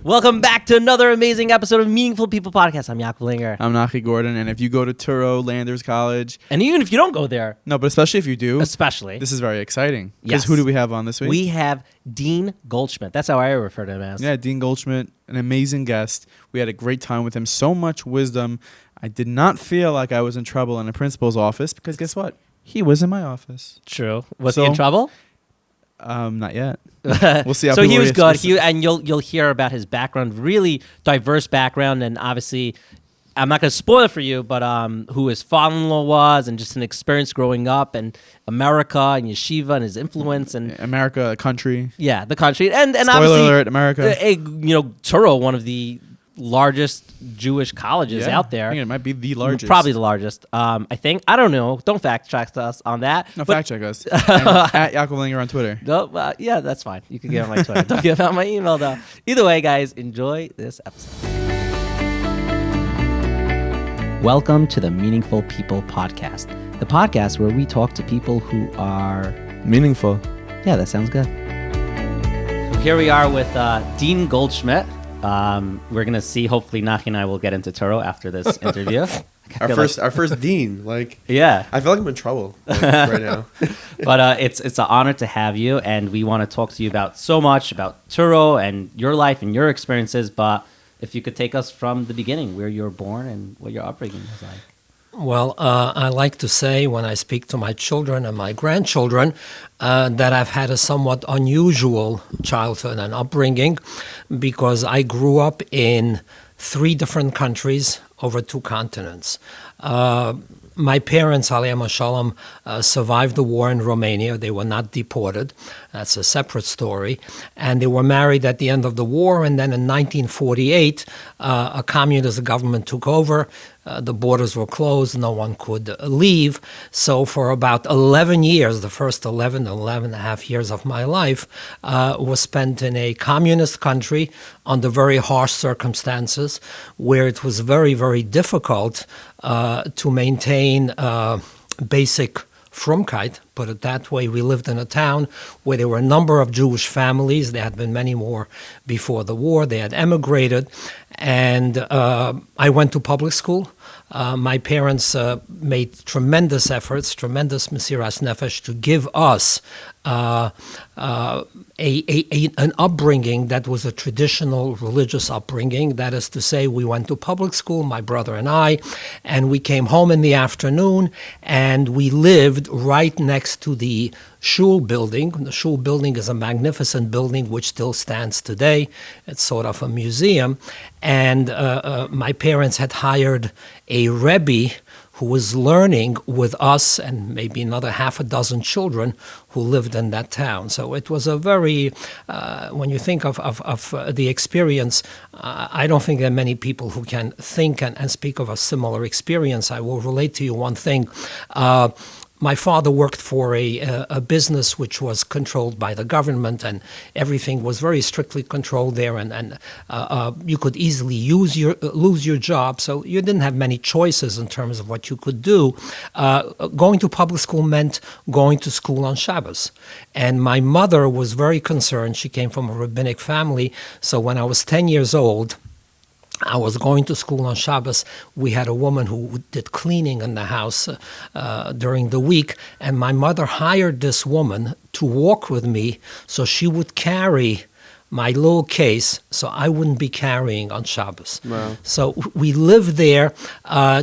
Welcome back to another amazing episode of Meaningful People Podcast. I'm Yaakov Linger. I'm Nachi Gordon, and if you go to Touro Landers College... And even if you don't go there... No, but especially if you do... Especially. This is very exciting. Yes. Because who do we have on this week? We have Dean Goldschmidt. That's how I refer to him as. Yeah, Dean Goldschmidt, an amazing guest. We had a great time with him. So much wisdom. I did not feel like I was in trouble in a principal's office, because guess what? He was in my office. True. Was he in trouble? Not yet. We'll see how So people he was good. react. And you'll hear about his background, really diverse background, and obviously, I'm not going to spoil it for you, but who his father-in-law was, and just an experience growing up, and America and Yeshiva and his influence, and America, a country. Yeah, the country, and Spoiler obviously, alert, America. Touro, one of the largest Jewish colleges out there. I think it might be the largest. Probably the largest. I think. I don't know. Don't fact check us on that. No, fact check us. At Yaakov Linger on Twitter. No, yeah, that's fine. You can give out my Twitter. Don't give out my email, though. Either way, guys, enjoy this episode. Welcome to the Meaningful People Podcast, the podcast where we talk to people who are... Meaningful. Yeah, that sounds good. So here we are with Dean Goldschmidt. We're going to see, hopefully Nachi and I will get into Touro after this interview. Our first dean. Yeah. I feel like I'm in trouble right now. But it's an honor to have you, and we want to talk to you about so much about Touro and your life and your experiences. But if you could take us from the beginning, where you were born and what your upbringing was like. Well, I like to say when I speak to my children and my grandchildren that I've had a somewhat unusual childhood and upbringing because I grew up in 3 different countries over 2 continents. My parents, Aliyah Shalom, survived the war in Romania. They were not deported. That's a separate story. And they were married at the end of the war. And then in 1948, a communist government took over. The borders were closed. No one could leave. So for about 11 years, the first 11 and a half years of my life was spent in a communist country under very harsh circumstances where it was very, very difficult to maintain basic Frumkeit, put it that way. We lived in a town where there were a number of Jewish families. There had been many more before the war. They had emigrated. And I went to public school. My parents made tremendous efforts, tremendous Mesiras Nefesh to give us an upbringing that was a traditional religious upbringing. That is to say, we went to public school, my brother and we came home in the afternoon, and we lived right next to the shul building. The shul building is a magnificent building which still stands today. It's sort of a museum. And my parents had hired a Rabbi who was learning with us and maybe another half a dozen children who lived in that town. So it was a very, when you think of the experience, I don't think there are many people who can think and speak of a similar experience. I will relate to you one thing. My father worked for a business which was controlled by the government, and everything was very strictly controlled there, and you could easily lose your job, so you didn't have many choices in terms of what you could do. Going to public school meant going to school on Shabbos, and my mother was very concerned. She came from a rabbinic family, so when I was 10 years old, I was going to school on Shabbos. We had a woman who did cleaning in the house during the week, and my mother hired this woman to walk with me so she would carry my little case so I wouldn't be carrying on Shabbos. Wow. So we lived there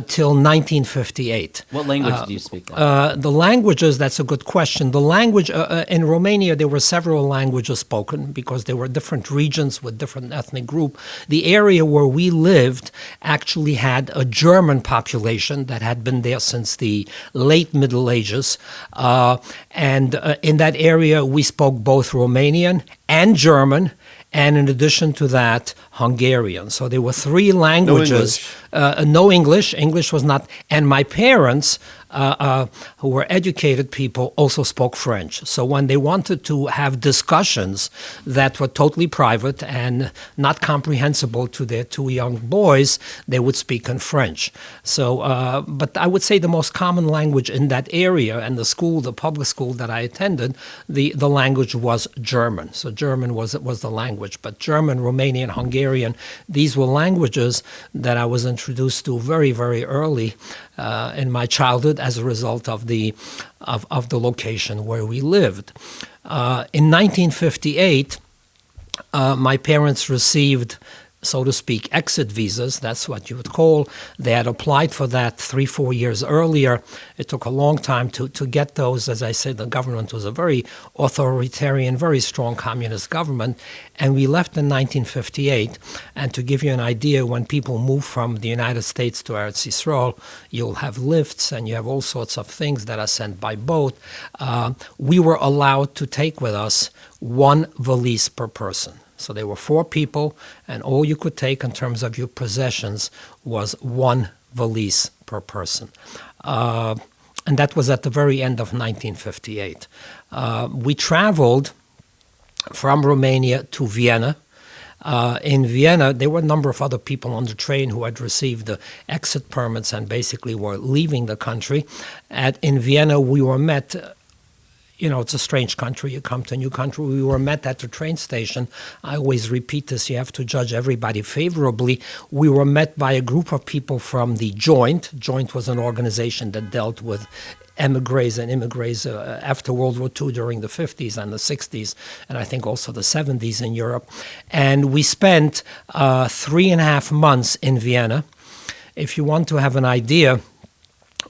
till 1958. What language do you speak? The languages, that's a good question. The language, in Romania, there were several languages spoken because there were different regions with different ethnic group. The area where we lived actually had a German population that had been there since the late Middle Ages. And in that area, we spoke both Romanian and German, and in addition to that, Hungarian. So there were 3 languages. No English. English was not. And my parents who were educated people, also spoke French. So when they wanted to have discussions that were totally private and not comprehensible to their two young boys, they would speak in French. So, but I would say the most common language in that area, and the public school that I attended, the language was German. So German was the language. But German, Romanian, Hungarian, these were languages that I was introduced to very, very early in my childhood as a result of the location where we lived. In 1958, my parents received, so to speak, exit visas. That's what you would call. They had applied for that 3-4 years earlier. It took a long time to get those. As I said, the government was a very authoritarian, very strong communist government. And we left in 1958. And to give you an idea, when people move from the United States to Eretz Yisrael, you'll have lifts and you have all sorts of things that are sent by boat. We were allowed to take with us one valise per person. So there were 4 people, and all you could take in terms of your possessions was one valise per person. And that was at the very end of 1958. We traveled from Romania to Vienna. In Vienna, there were a number of other people on the train who had received the exit permits and basically were leaving the country. In Vienna, we were met. It's a strange country. You come to a new country. We were met at the train station. I always repeat this. You have to judge everybody favorably. We were met by a group of people from the Joint. Joint was an organization that dealt with emigres and immigrants after World War II during the 50s and the 60s, and I think also the 70s in Europe. And we spent 3.5 months in Vienna. If you want to have an idea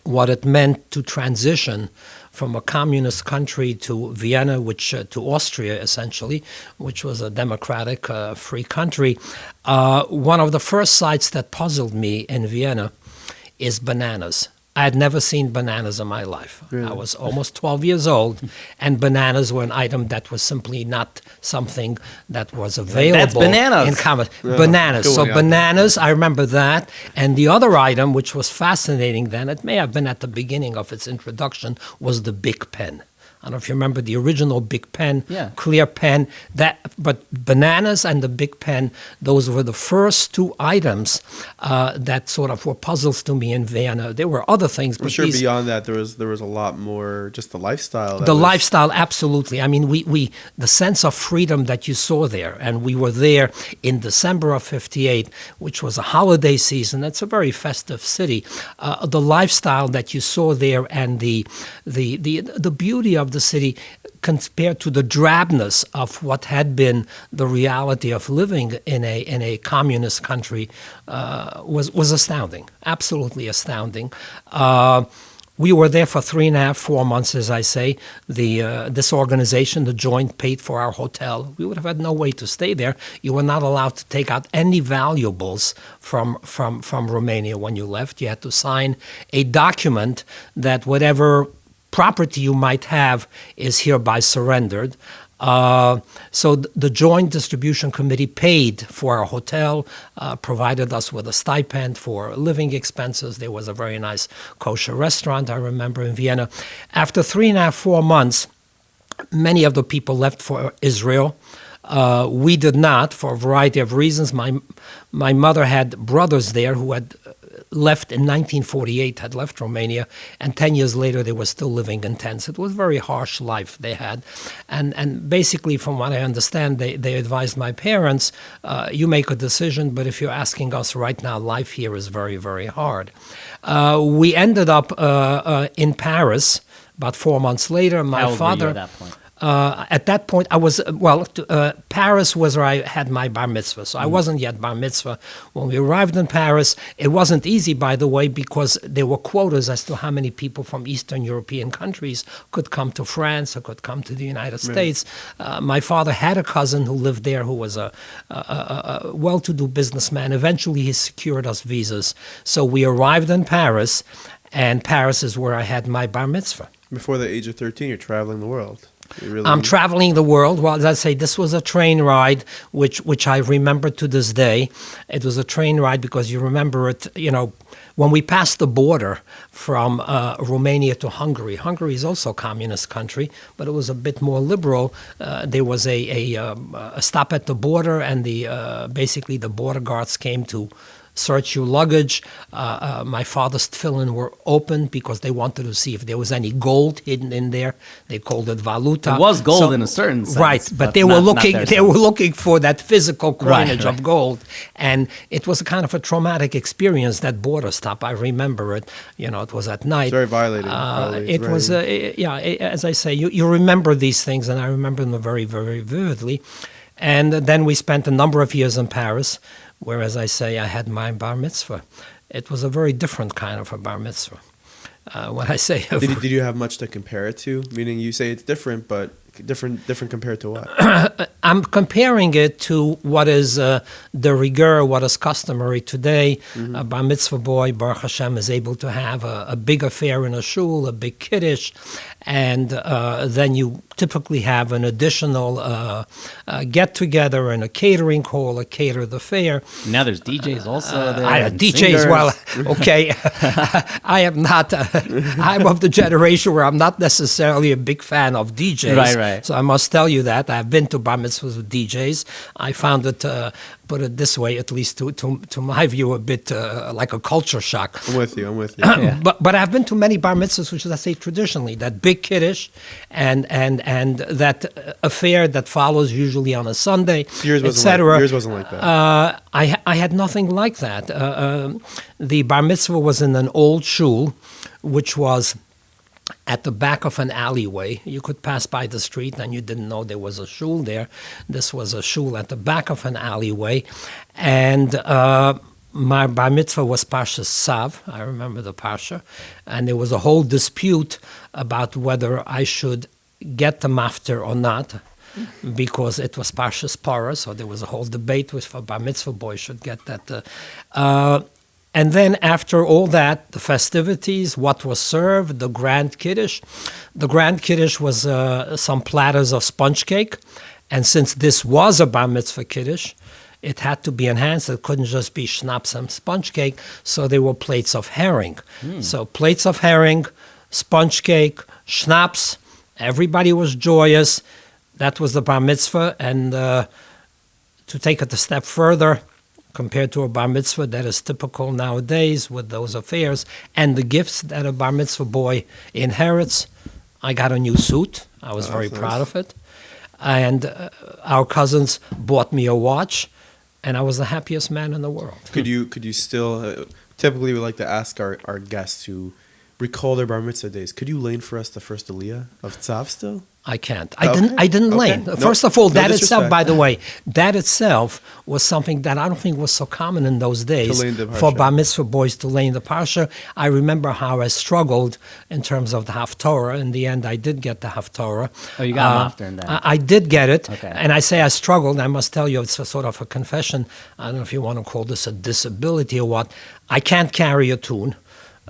what it meant to transition from a communist country to Vienna, to Austria, essentially, which was a democratic, free country. One of the first sights that puzzled me in Vienna is bananas. I had never seen bananas in my life. Really? I was almost 12 years old, and bananas were an item that was simply not something that was available. That's bananas. In common. Yeah. Bananas. Cool, So yeah. bananas, I remember that. And the other item, which was fascinating then, it may have been at the beginning of its introduction, was the Big Pen. I don't know if you remember the original Big Pen, clear pen. But bananas and the Big Pen, those were the first 2 items that sort of were puzzles to me in Vienna. There were other things, I'm but sure beyond that, there was a lot more. Just the lifestyle. Lifestyle, absolutely. I mean, we the sense of freedom that you saw there, and we were there in December of '58, which was a holiday season. It's a very festive city. The lifestyle that you saw there, and the beauty of the city compared to the drabness of what had been the reality of living in a communist country was astounding, absolutely astounding. We were there for 3.5-4 months, as I say. This organization, the Joint, paid for our hotel. We would have had no way to stay there. You were not allowed to take out any valuables from Romania when you left. You had to sign a document that whatever property you might have is hereby surrendered. So the Joint Distribution Committee paid for our hotel, provided us with a stipend for living expenses. There was a very nice kosher restaurant, I remember, in Vienna. After 3.5-4 months, many of the people left for Israel. We did not, for a variety of reasons. My mother had brothers there who had left in 1948, had left Romania, and 10 years later they were still living in tents. It was a very harsh life they had. And basically, from what I understand, they advised my parents, you make a decision, but if you're asking us right now, life here is very, very hard. We ended up in Paris about 4 months later. How old were you at that point? At that point, I was, Paris was where I had my bar mitzvah. So I wasn't yet bar mitzvah. When we arrived in Paris, it wasn't easy, by the way, because there were quotas as to how many people from Eastern European countries could come to France or could come to the United States. My father had a cousin who lived there who was a well-to-do businessman. Eventually, he secured us visas. So we arrived in Paris, and Paris is where I had my bar mitzvah. Before the age of 13, you're traveling the world. I'm traveling the world. Well, as I say, this was a train ride, which I remember to this day. It was a train ride because you remember it, when we passed the border from Romania to Hungary. Hungary is also a communist country, but it was a bit more liberal. There was a stop at the border, and basically the border guards came to search your luggage. My father's tefillin were open because they wanted to see if there was any gold hidden in there. They called it valuta. It was gold in a certain sense, right? But they were looking for that physical coinage of gold, and it was a kind of a traumatic experience. That border stop, I remember it. It was at night. It's very violating. As I say, you remember these things, and I remember them very, very vividly. And then we spent a number of years in Paris, where, as I say, I had my bar mitzvah. It was a very different kind of a bar mitzvah. When I say... Did you have much to compare it to? Meaning you say it's different, but different compared to what? I'm comparing it to what is the rigueur, what is customary today. A bar mitzvah boy, Baruch Hashem, is able to have a big affair in a shul, a big kiddush, and then you typically have an additional get-together and a catering hall, a cater the fair. Now there's DJs also there. DJs, well, okay. I am not, I'm of the generation where I'm not necessarily a big fan of DJs. Right. So I must tell you that. I've been to bar mitzvahs with DJs. I found it, put it this way, at least to my view, a bit like a culture shock. I'm with you. Yeah. But I've been to many bar mitzvahs, which is, I say, traditionally, that big kiddush and that affair that follows usually on a Sunday, etc. Yours wasn't like that. I had nothing like that. The bar mitzvah was in an old shul, which was at the back of an alleyway. You could pass by the street and you didn't know there was a shul there. This was a shul at the back of an alleyway. And my bar mitzvah was Parshas Tzav. I remember the Parsha. And there was a whole dispute about whether I should get the mafter or not, because it was Parshas Parah. So there was a whole debate if a bar mitzvah boy should get that. And then after all that, the festivities, what was served, the grand kiddush. The grand kiddush was some platters of sponge cake. And since this was a bar mitzvah kiddush, it had to be enhanced. It couldn't just be schnapps and sponge cake. So there were plates of herring. So plates of herring, sponge cake, schnapps. Everybody was joyous. That was the bar mitzvah. And to take it a step further, compared to a bar mitzvah that is typical nowadays with those affairs and the gifts that a bar mitzvah boy inherits, I got a new suit. I was very proud of it. And our cousins bought me a watch, and I was the happiest man in the world. Could you still, typically we like to ask our guests to recall their bar mitzvah days. Could you lane for us the first aliyah of Tzav still? I can't. I didn't lane. First of all, that itself, by the way, that itself was something that I don't think was so common in those days for bar mitzvah boys to lane the parsha. I remember how I struggled in terms of the Haftorah. In the end, I did get the Haftorah. Oh, you got Mafter in that. I did get it. Okay. And I say I struggled. I must tell you, it's a sort of a confession. I don't know if you want to call this a disability or what. I can't carry a tune.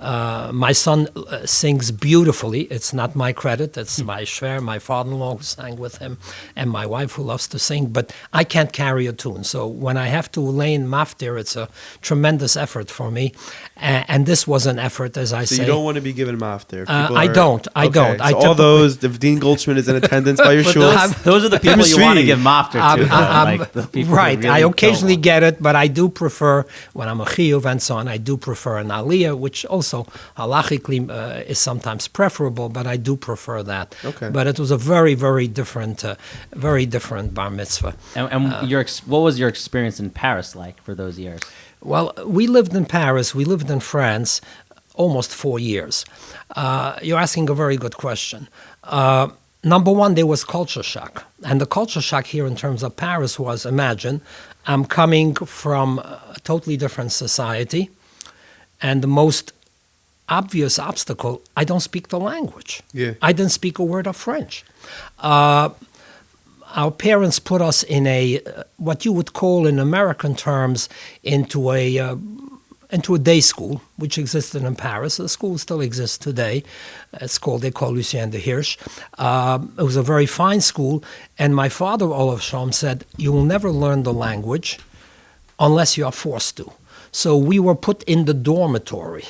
My son sings beautifully. It's not my credit. It's my shver, my father-in-law, who sang with him, and my wife, who loves to sing. But I can't carry a tune. So when I have to lane maftir, it's a tremendous effort for me. And this was an effort, as I say. So you don't want to be given maftir? I don't. So all those, if Dean Goldschmidt is in attendance by your shul, those are the people you want to give maftir to. Right. I occasionally get it, but I do prefer, when I'm a chiyuv and so on, I do prefer an aliyah, which also halachically is sometimes preferable, but I do prefer that. Okay. But it was a very, very different bar mitzvah. And what was your experience in Paris like for those years? Well, we lived in Paris. We lived in France almost 4 years. You're asking a very good question. Number one, there was culture shock. And the culture shock here in terms of Paris was, imagine, I'm coming from a totally different society, and the most obvious obstacle, I don't speak the language. Yeah. I didn't speak a word of French. Our parents put us in what you would call in American terms, into a into a day school, which existed in Paris. The school still exists today. It's called École Lucien de Hirsch. It was a very fine school, and my father, Olav Shalom, said, you will never learn the language unless you are forced to. So we were put in the dormitory.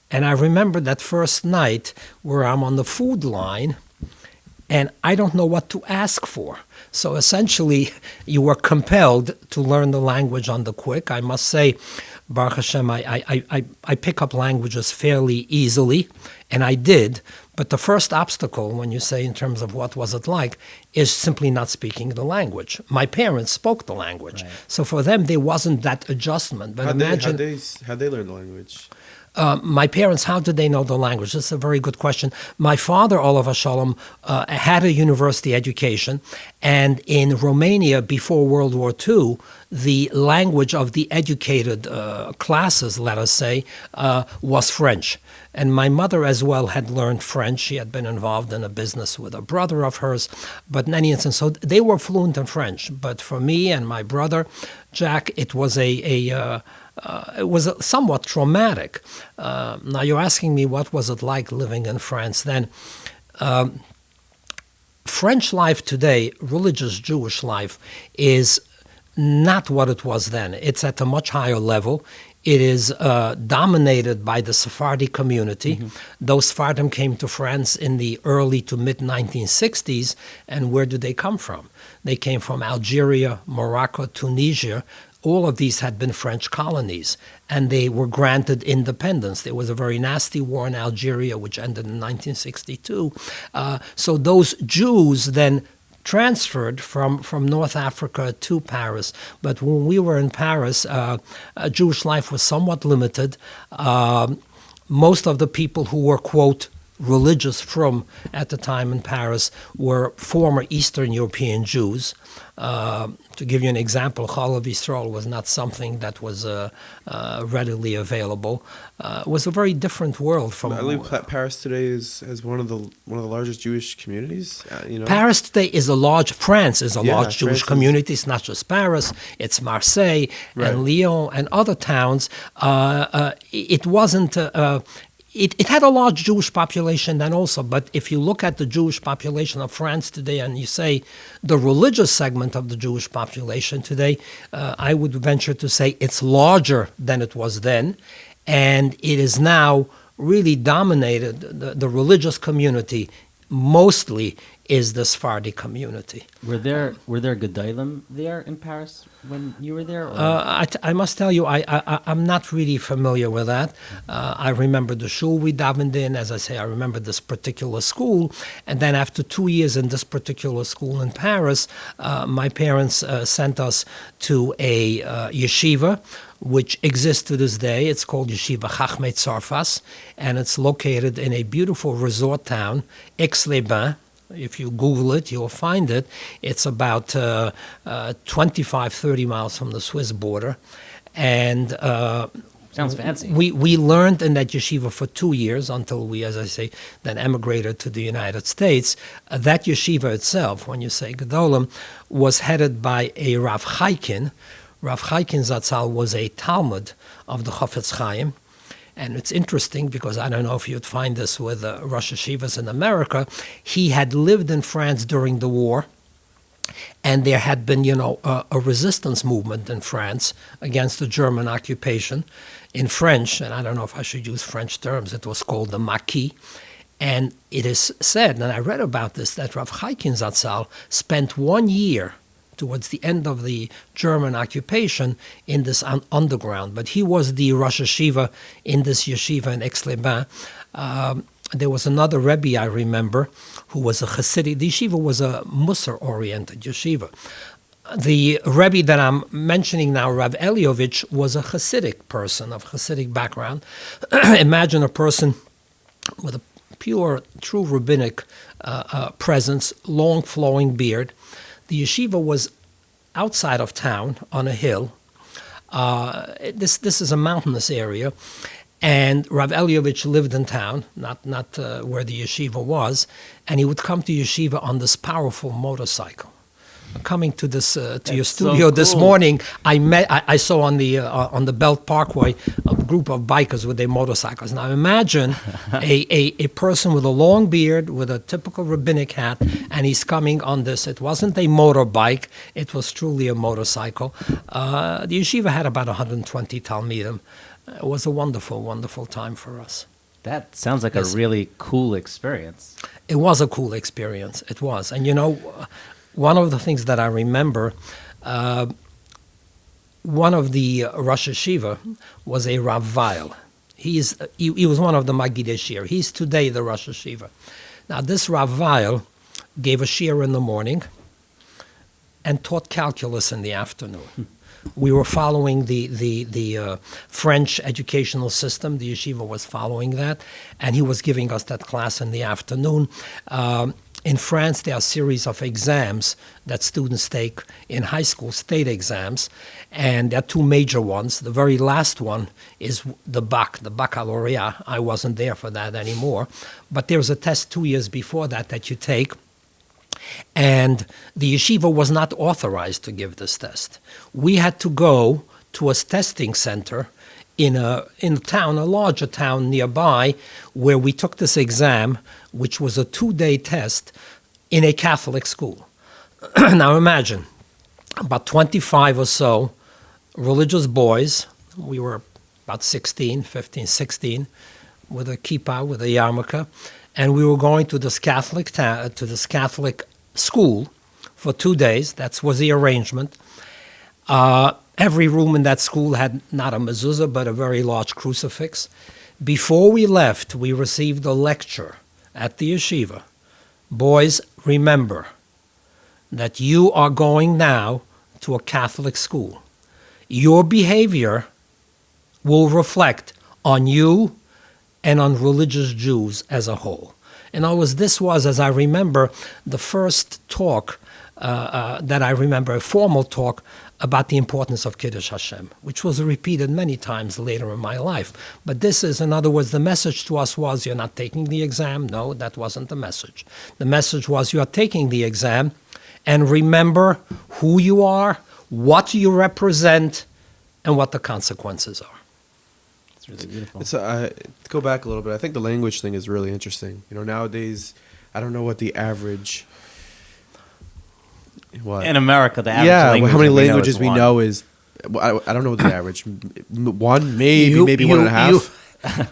And I remember that first night where I'm on the food line, and I don't know what to ask for. So essentially, you were compelled to learn the language on the quick. I must say, Baruch Hashem, I pick up languages fairly easily, and I did. But the first obstacle, when you say in terms of what was it like, is simply not speaking the language. My parents spoke the language. Right. So for them, there wasn't that adjustment. But How'd imagine... they learn the language? My parents, how did they know the language? That's a very good question. My father, Olav Shalom, had a university education, and in Romania, before World War II, the language of the educated classes, let us say, was French. And my mother as well had learned French. She had been involved in a business with a brother of hers. But in any instance, so they were fluent in French. But for me and my brother, Jack, it was it was somewhat traumatic. Now you're asking me what was it like living in France then. French life today, religious Jewish life, is not what it was then. It's at a much higher level. It is dominated by the Sephardi community. Mm-hmm. Those Sephardim came to France in the early to mid-1960s, and where did they come from? They came from Algeria, Morocco, Tunisia. All of these had been French colonies, and they were granted independence. There was a very nasty war in Algeria, which ended in 1962. So those Jews then transferred from North Africa to Paris. But when we were in Paris, Jewish life was somewhat limited. Most of the people who were, quote, religious from at the time in Paris were former Eastern European Jews. To give you an example, Chalav Yisrael was not something that was readily available. It was a very different world from. I believe Paris today is one of the largest Jewish communities. Paris today is France is a large Jewish France community. It's not just Paris; it's Marseille and Lyon and other towns. It wasn't. It had a large Jewish population then also, but if you look at the Jewish population of France today and you say the religious segment of the Jewish population today, I would venture to say it's larger than it was then, and it is now really dominated. The religious community mostly is the Sephardi community. Were there Gedolim there in Paris when you were there? I must tell you, I'm not really familiar with that. I remember the shul we davened in. As I say, I remember this particular school. And then after 2 years in this particular school in Paris, my parents sent us to a yeshiva, which exists to this day. It's called Yeshiva Chachmei Tzorfas, and it's located in a beautiful resort town, Aix-Les-Bains. If you Google it, you'll find it. It's about 25, 30 miles from the Swiss border. And sounds fancy. We learned in that yeshiva for 2 years until we, as I say, then emigrated to the United States. That yeshiva itself, when you say Gedolim, was headed by a Rav Chaikin. Rav Chaikin Zatzal was a Talmud of the Chafetz Chaim. And it's interesting because I don't know if you'd find this with Rosh Yeshivas in America. He had lived in France during the war, and there had been, a resistance movement in France against the German occupation. In French, and I don't know if I should use French terms, it was called the MSCHE. And it is said, and I read about this, that Rav Chaikin Zatzal spent 1 year towards the end of the German occupation in this underground. But he was the Rosh Yeshiva in this yeshiva in Aix-Les-Bains. There was another Rabbi I remember who was a Hasidic. The yeshiva was a Musar-oriented yeshiva. The Rebbe that I'm mentioning now, Rav Eliovich, was a Hasidic person of Hasidic background. Imagine a person with a pure, true rabbinic presence, long flowing beard. The yeshiva was outside of town on a hill. This is a mountainous area, and Rav Eliovich lived in town, not where the yeshiva was, and he would come to yeshiva on this powerful motorcycle. coming to this to your That's so studio this cool. morning, I saw on the Belt Parkway a group of bikers with their motorcycles. Now imagine a person with a long beard with a typical rabbinic hat, and he's coming on this. It wasn't a motorbike; it was truly a motorcycle. The yeshiva had about 120 talmidim. It was a wonderful, wonderful time for us. That sounds like Yes. a really cool experience. It was a cool experience. It was. And, one of the things that I remember, one of the Rosh Yeshiva was a Rabbi. He was one of the Magid Shir. He's today the Rosh Yeshiva. Now, this Rabbi gave a shir in the morning and taught calculus in the afternoon. We were following the French educational system. The yeshiva was following that, and he was giving us that class in the afternoon. In France, there are a series of exams that students take in high school, state exams, and there are two major ones. The very last one is the baccalaureate. I wasn't there for that anymore, but there's a test 2 years before that you take. And the yeshiva was not authorized to give this test. We had to go to a testing center in a town, a larger town nearby, where we took this exam, which was a 2-day test in a Catholic school. Now imagine, about 25 or so religious boys, we were about 15, 16, with a kippah, with a yarmulke, and we were going to this Catholic school for 2 days. That was the arrangement. Every room in that school had not a mezuzah, but a very large crucifix. Before we left, we received a lecture at the yeshiva. Boys, remember that you are going now to a Catholic school. Your behavior will reflect on you and on religious Jews as a whole. In other words, this was, as I remember, the first talk that I remember, a formal talk about the importance of Kiddush Hashem, which was repeated many times later in my life. But this is, in other words, the message to us was, you're not taking the exam. No, that wasn't the message. The message was, you are taking the exam, and remember who you are, what you represent, and what the consequences are. It's really beautiful. It's to go back a little bit. I think the language thing is really interesting. Nowadays, I don't know what the average. What? In America, the average Yeah, language how many that we know languages is we one. know is. Well, I don't know what the average. One, maybe one and a half.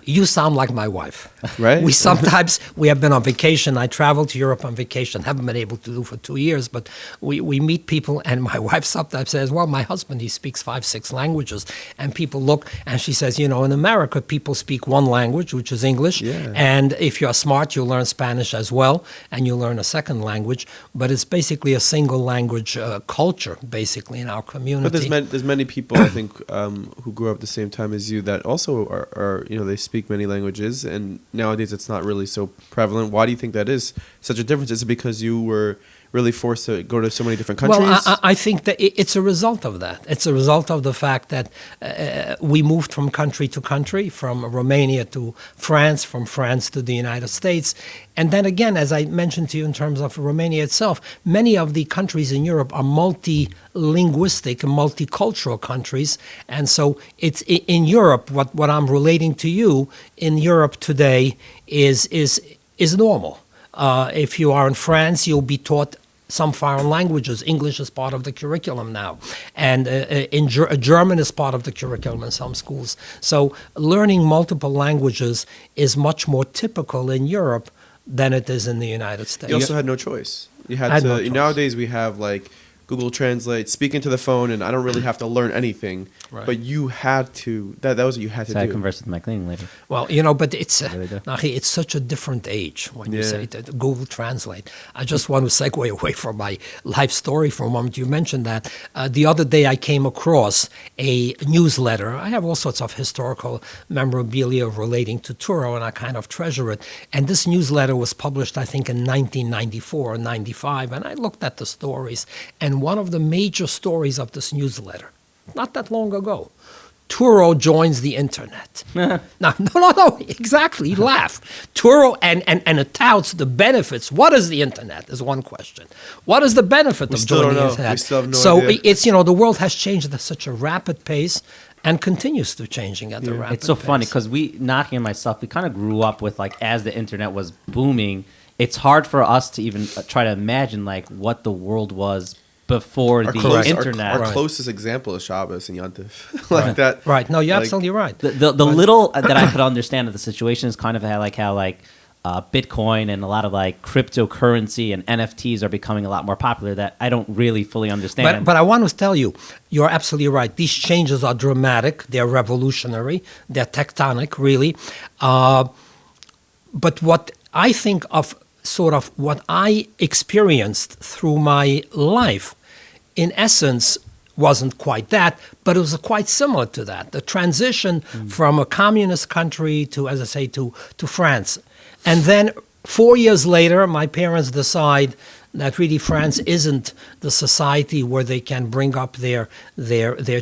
You sound like my wife. Right? We have been on vacation. I traveled to Europe on vacation. Haven't been able to do for 2 years, but we meet people, and my wife sometimes says, well, my husband, he speaks 5-6 languages. And people look, and she says, in America, people speak one language, which is English. Yeah. And if you're smart, you'll learn Spanish as well, and you'll learn a second language. But it's basically a single language culture, basically, in our community. But there's many people, I think, who grew up the same time as you that also are they speak many languages, and nowadays it's not really so prevalent. Why do you think that is such a difference? Is it because you were really forced to go to so many different countries? Well, I think that it's a result of that. It's a result of the fact that we moved from country to country, from Romania to France, from France to the United States. And then again, as I mentioned to you in terms of Romania itself, many of the countries in Europe are multilinguistic, multicultural countries. And so it's in Europe, what I'm relating to you in Europe today is normal. If you are in France, you'll be taught some foreign languages. English is part of the curriculum now. And German is part of the curriculum in some schools. So learning multiple languages is much more typical in Europe than it is in the United States. You also had no choice. You had to. No choice. Nowadays we have Google Translate, speak into the phone, and I don't really have to learn anything. Right. But you had to. That was what you had to So I do. converse with my cleaning lady. Well, but it's really do. Nachi, it's such a different age when you Yeah. say that Google Translate. I just want to segue away from my life story for a moment. You mentioned that. The other day I came across a newsletter. I have all sorts of historical memorabilia relating to Touro, and I kind of treasure it. And this newsletter was published, I think, in 1994 or 95. And I looked at the stories, and one of the major stories of this newsletter, not that long ago, Touro joins the internet. No, exactly. You laugh. Touro and it touts the benefits. What is the internet is one question. What is the benefit of still joining don't the know. internet? We still have no so idea. it's, the world has changed at such a rapid pace and continues to changing at a rapid pace. It's so funny because Naki and myself, we kind of grew up with as the internet was booming, it's hard for us to even try to imagine what the world was before the internet. Our closest example is Shabbos and Yontif. That. Right. No, you're absolutely right. The little that I could understand of the situation is kind of how Bitcoin and a lot of cryptocurrency and NFTs are becoming a lot more popular that I don't really fully understand. But I want to tell you, you're absolutely right. These changes are dramatic. They're revolutionary. They're tectonic, really. But what I think of sort of what I experienced through my life, in essence, wasn't quite that, but it was quite similar to that. The transition from a communist country to, as I say, to France. And then 4 years later, my parents decide that really France isn't the society where they can bring up their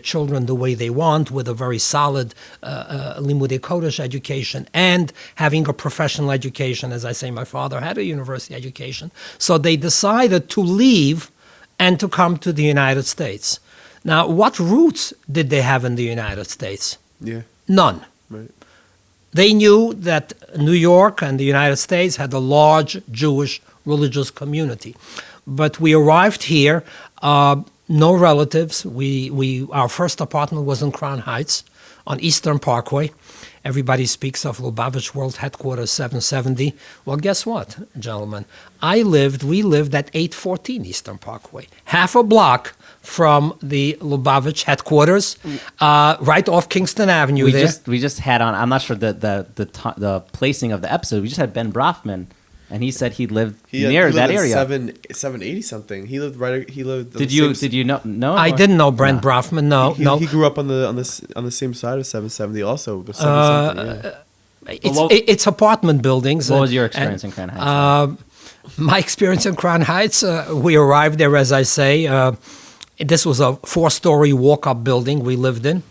children the way they want with a very solid limudei kodesh education and having a professional education. As I say, my father had a university education. So they decided to leave and to come to the United States. Now, what roots did they have in the United States? Yeah. None. Right. They knew that New York and the United States had a large Jewish religious community. But we arrived here, no relatives. Our first apartment was in Crown Heights on Eastern Parkway. Everybody speaks of Lubavitch World Headquarters 770. Well, guess what, gentlemen? We lived at 814 Eastern Parkway, half a block from the Lubavitch headquarters, right off Kingston Avenue. We just had on. I'm not sure the placing of the episode. We just had Ben Brofman, and he said he lived near that area. 780 something. He lived right. He lived. Did you know? No, I didn't know Brent Brofman. No. He grew up on the same side of 770 also. 7-something, It's apartment buildings. What was your experience in Crown Heights? My experience in Crown Heights, we arrived there, as I say. This was a 4-story walk-up building we lived in.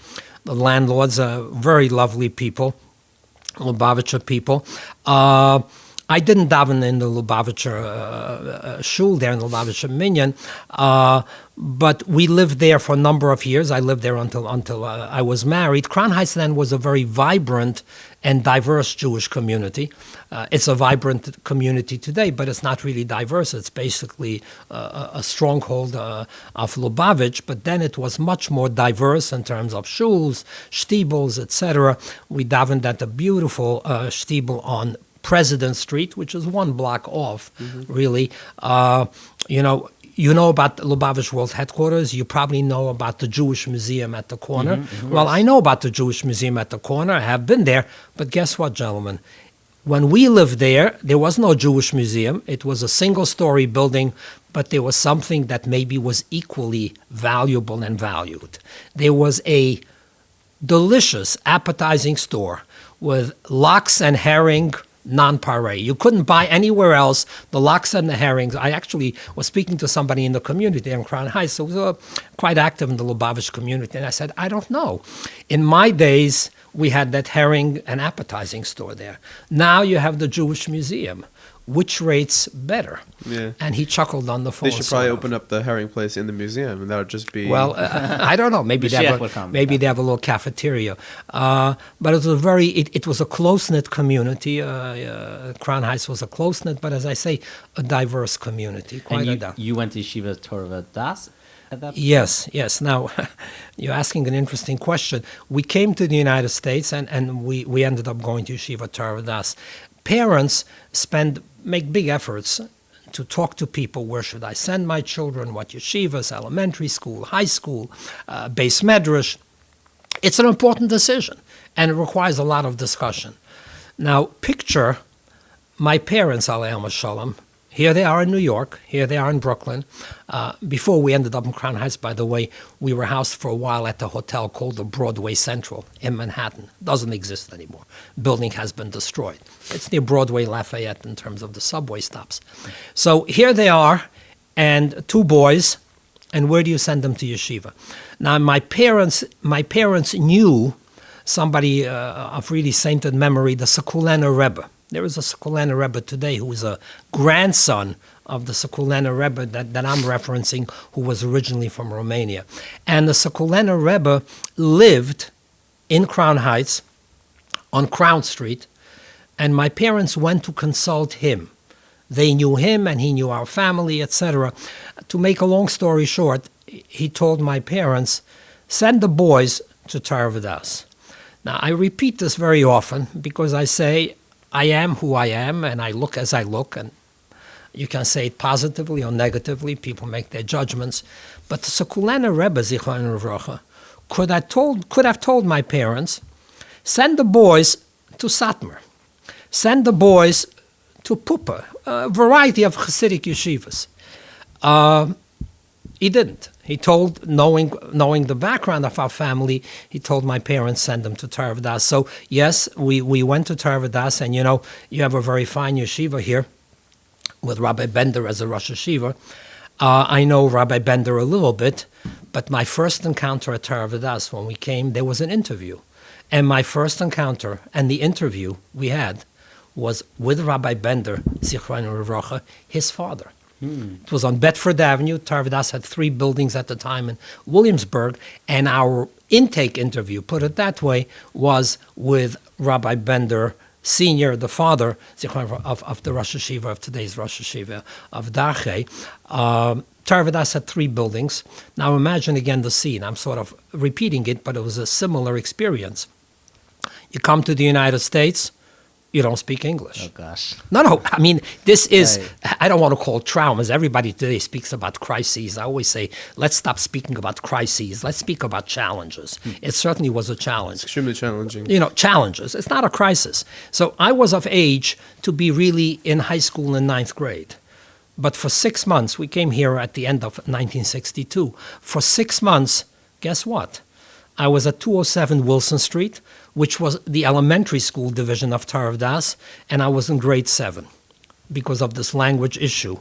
The landlords are very lovely people, Lubavitcher people. I didn't daven in the Lubavitcher shul there in the Lubavitcher Minyan, but we lived there for a number of years. I lived there until I was married. Crown Heights then was a very vibrant and diverse Jewish community. It's a vibrant community today, but it's not really diverse. It's basically a stronghold of Lubavitch, but then it was much more diverse in terms of shuls, shtibels, etc. We davened at a beautiful shtibel on President Street, which is 1 block off, really. You know about the Lubavitch World Headquarters. You probably know about the Jewish Museum at the corner. Well, I know about the Jewish Museum at the corner. I have been there. But guess what, gentlemen? When we lived there was no Jewish museum. It was a single-story building, but there was something that maybe was equally valuable and valued. There was a delicious, appetizing store with lox and herring, non-paré. You couldn't buy anywhere else the lox and the herrings. I actually was speaking to somebody in the community in Crown Heights who was quite active in the Lubavitch community, and I said, I don't know. In my days, we had that herring and appetizing store there. Now you have the Jewish Museum. Which rates better? Yeah. And he chuckled on the phone. They should probably open up the herring place in the museum, and that would just be... Well, I don't know. Maybe they have a little cafeteria. But it was a close-knit community. Crown Heights was a close-knit, but as I say, a diverse community. You went to Yeshiva Torah Vadaath at that point? Yes. Now, you're asking an interesting question. We came to the United States, and we ended up going to Yeshiva Torah Vadaath. Parents make big efforts to talk to people. Where should I send my children? What yeshivas, elementary school, high school, base medrash? It's an important decision, and it requires a lot of discussion. Now, picture my parents, alayhim shalom. Here they are in New York. Here they are in Brooklyn. Before we ended up in Crown Heights, by the way, we were housed for a while at the hotel called the Broadway Central in Manhattan. Doesn't exist anymore. Building has been destroyed. It's near Broadway Lafayette in terms of the subway stops. So here they are, and 2 boys, And where do you send them to yeshiva? Now, my parents knew somebody of really sainted memory, the Sokolena Rebbe. There is a Sokolena Rebbe today who is a grandson of the Sokolena Rebbe that I'm referencing, who was originally from Romania. And the Sokolena Rebbe lived in Crown Heights on Crown Street, and my parents went to consult him. They knew him, and he knew our family, etc. To make a long story short, he told my parents, send the boys to Torah Vadaath. Now, I repeat this very often because I say, I am who I am, and I look as I look, and you can say it positively or negatively. People make their judgments. But the Sokolena Rebbe, Zichron Livracha, could have told my parents, send the boys to Satmar. Send the boys to Pupa, a variety of Hasidic yeshivas. He didn't. He told, knowing the background of our family, he told my parents, send them to Torah Vadaath. So, yes, we went to Torah Vadaath, and you have a very fine yeshiva here with Rabbi Bender as a Rosh Yeshiva. I know Rabbi Bender a little bit, but my first encounter at Torah Vadaath, when we came, there was an interview. And my first encounter and the interview we had was with Rabbi Bender, Zichron Livracha, his father. It was on Bedford Avenue. Torah Vadaath had 3 buildings at the time in Williamsburg, and our intake interview, put it that way, was with Rabbi Bender Senior, the father of the Rosh Yeshiva of today's Rosh Yeshiva of Dache. Torah Vadaath had 3 buildings. Now imagine again the scene. I'm sort of repeating it, but it was a similar experience. You come to the United States, you don't speak English. Oh, gosh. No. I mean, this is, Right. I don't want to call it traumas. Everybody today speaks about crises. I always say, let's stop speaking about crises. Let's speak about challenges. It certainly was a challenge. Extremely challenging. Challenges. It's not a crisis. So I was of age to be really in high school in 9th grade. But for 6 months, we came here at the end of 1962. For 6 months, guess what? I was at 207 Wilson Street, which was the elementary school division of Torah Vadaath, and I was in grade 7 because of this language issue.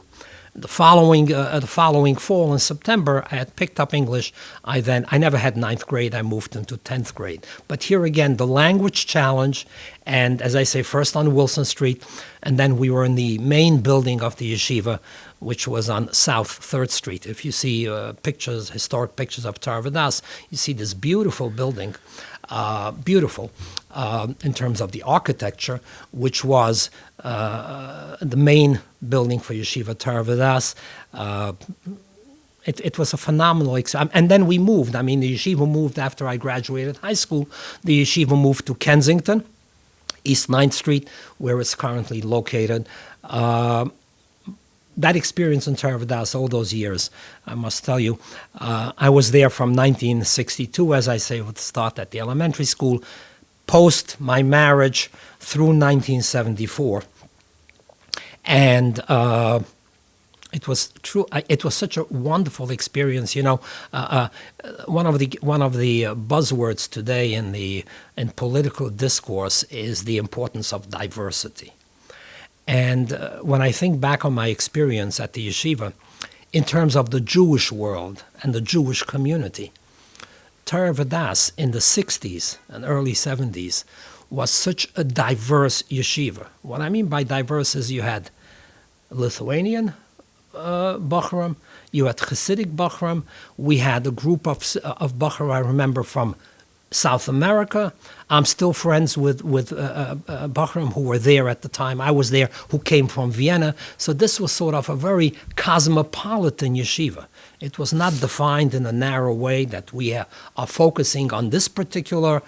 The following fall in September, I had picked up English. I never had 9th grade. I moved into 10th grade. But here again, the language challenge, and as I say, first on Wilson Street, and then we were in the main building of the yeshiva, which was on South 3rd Street. If you see historic pictures of Torah Vadaath, you see this beautiful building, beautiful in terms of the architecture, which was the main building for Yeshiva Torah Vadaath. It was a phenomenal experience. And then we moved. I mean, the yeshiva moved after I graduated high school. The yeshiva moved to Kensington, East 9th Street, where it's currently located. That experience in Torah Vadaath, all those years, I must tell you, I was there from 1962, as I say, with start at the elementary school, post my marriage through 1974. And it was true. It was such a wonderful experience. One of the buzzwords today in political discourse is the importance of diversity. And when I think back on my experience at the yeshiva, in terms of the Jewish world and the Jewish community, Torah Vadaath in the 60s and early 70s was such a diverse yeshiva. What I mean by diverse is you had Lithuanian Bachram, you had Hasidic Bachram, we had a group of Bachram, I remember, from South America. I'm still friends with Bachram who were there at the time. I was there, who came from Vienna. So this was sort of a very cosmopolitan yeshiva. It was not defined in a narrow way that we are focusing on this particular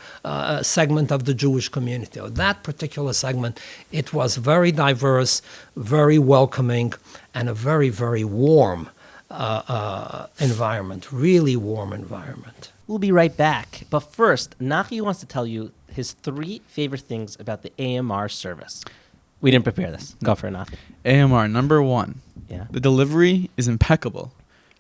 segment of the Jewish community or that particular segment. It was very diverse, very welcoming, and a very, very warm environment, really warm environment. We'll be right back. But first, Nachi wants to tell you his 3 favorite things about the AMR service. We didn't prepare this. Go for it, Nachi. AMR, number 1. Yeah. The delivery is impeccable.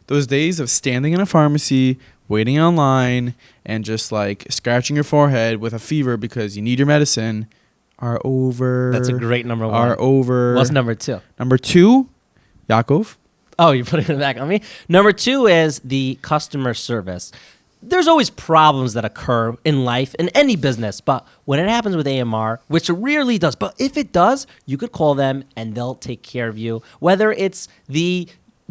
Those days of standing in a pharmacy, waiting online, and just like scratching your forehead with a fever because you need your medicine are over. That's a great number 1. Are over. What's number 2? Number 2, Yaakov. Oh, you're putting it back on me? Number 2 is the customer service. There's always problems that occur in life, in any business, but when it happens with AMR, which it rarely does, but if it does, you could call them and they'll take care of you. Whether it's the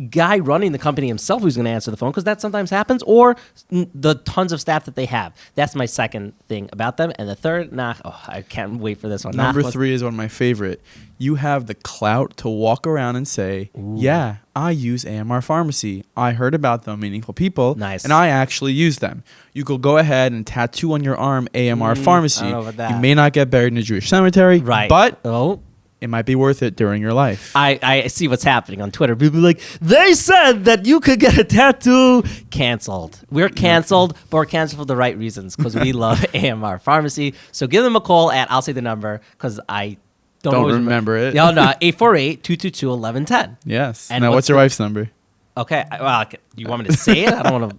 guy running the company himself who's going to answer the phone, because that sometimes happens, or the tons of staff that they have. That's my second thing about them. And the third, I can't wait for this one. Number 3 is one of my favorite. You have the clout to walk around and say, yeah, I use AMR Pharmacy. I heard about them, meaningful people, Nice. and I actually use them. You could go ahead and tattoo on your arm AMR Pharmacy. I don't know about that. You may not get buried in a Jewish cemetery, Right. but it might be worth it during your life. I see what's happening on Twitter. People are like, they said that you could get a tattoo. Canceled. We're canceled, but we're canceled for the right reasons because we love AMR Pharmacy. So give them a call at, I'll say the number because I don't always remember it. No, 848-222-1110. Yes. And Now, what's your wife's number? Okay. Well, you want me to say it? I don't want to.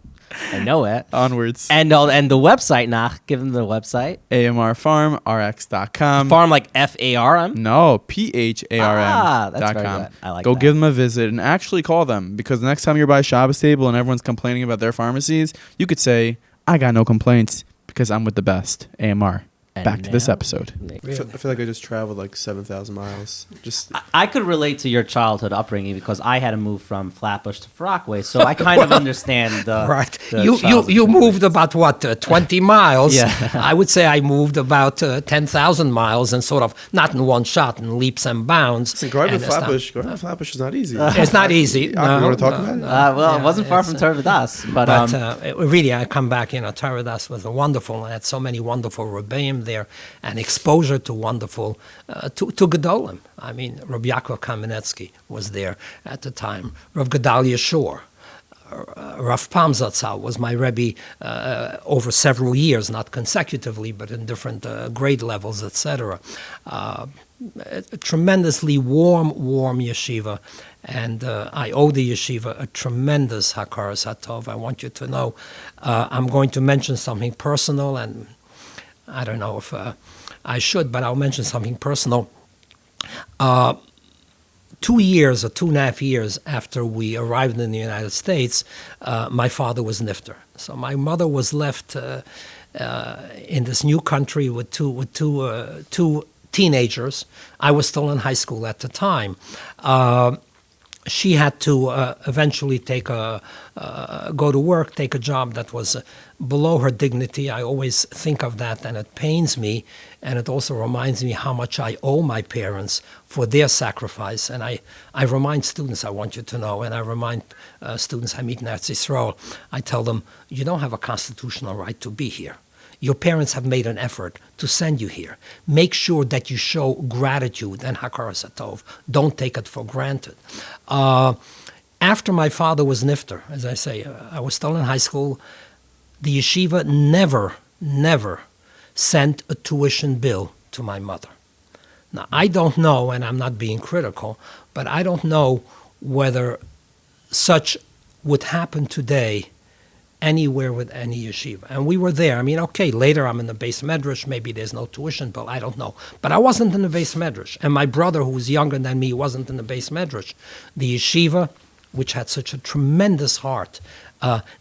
I know it. Onwards. And the website, give them the website. AMRPharmRx.com. Farm like FARM? No, PHARM.com. That's very good. I like Go that. give them a visit and actually call them, because the next time you're by a Shabbos table and everyone's complaining about their pharmacies, you could say, I got no complaints because I'm with the best. AMR. And Back to this now- episode. I feel like I just traveled like 7,000 miles. Just I could relate to your childhood upbringing because I had to move from Flatbush to Rockaway, so I kind of understand the Right. the You childhood moved about what 20 miles. Yeah. I would say I moved about 10,000 miles and sort of not in one shot, in leaps and bounds. listen, going to And it's not- Flatbush is not easy. It's not easy. You want to talk about it? Well, it wasn't far from Touro Vadaath, but Really, I come back. Touro Vadaath was wonderful. I had so many wonderful Rabbeim there, and exposure to wonderful to Gedolim. I mean, Rabbi Yaakov Kamenetsky was there at the time. Rav Gedalia Shor. Rav Pam Zatzal was my Rebbe over several years, not consecutively, but in different grade levels, etc. A tremendously warm yeshiva, and I owe the yeshiva a tremendous hakaras hatov. I want you to know. I'm going to mention something personal, and I don't know if I should, but I'll mention something personal. 2 years or 2.5 years after we arrived in the United States, my father was nifter. So my mother was left in this new country with two teenagers. I was still in high school at the time. She had to eventually go to work, take a job that was below her dignity. I always think of that, and it pains me, and it also reminds me how much I owe my parents for their sacrifice. And I remind students, I want you to know, and I remind students I meet in Eretz Yisrael, I tell them, you don't have a constitutional right to be here. Your parents have made an effort to send you here. Make sure that you show gratitude and hakaras hatov. Don't take it for granted. After my father was nifter, as I say, I was still in high school, the yeshiva never sent a tuition bill to my mother. Now, I don't know, and I'm not being critical, but I don't know whether such would happen today anywhere with any yeshiva. And we were there. I mean, okay, later I'm in the base medrash, maybe there's no tuition bill, I don't know. But I wasn't in the base medrash. And my brother, who was younger than me, wasn't in the base medrash. The yeshiva, which had such a tremendous heart,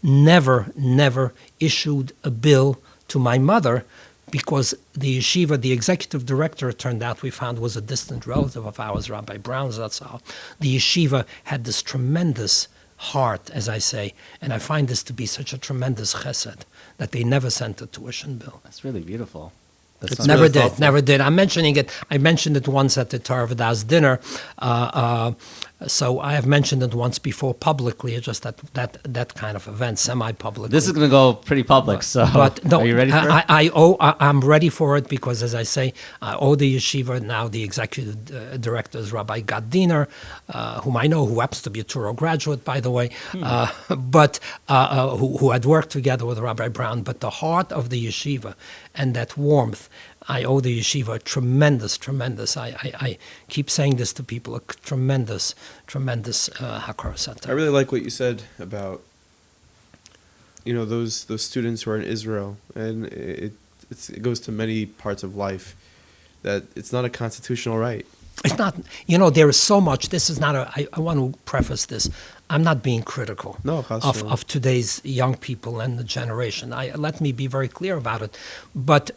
never issued a bill to my mother, because the yeshiva, the executive director, it turned out we found was a distant relative of ours, Rabbi Brown Zatzal. The yeshiva had this tremendous heart, as I say, and I find this to be such a tremendous chesed that they never sent a tuition bill. That's really beautiful. It's Never really did, thoughtful. never did. I'm mentioning it. I mentioned it once at the Torah Vadaath dinner. So I have mentioned it once before publicly. It's just that kind of event, semi-publicly. This is going to go pretty public, so But no, are you ready for it? I'm ready for it because, as I say, I owe the yeshiva. Now the executive director is Rabbi Gadiner, whom I know, who happens to be a Touro graduate, by the way, but who had worked together with Rabbi Brown. But the heart of the yeshiva and that warmth, I owe the yeshiva tremendous. I keep saying this to people, a tremendous hakaras hatov. I really like what you said about, those students who are in Israel, and it goes to many parts of life, that it's not a constitutional right. It's not, there is so much. This is not I want to preface this. I'm not being critical No, of today's young people and the generation. Let me be very clear about it. But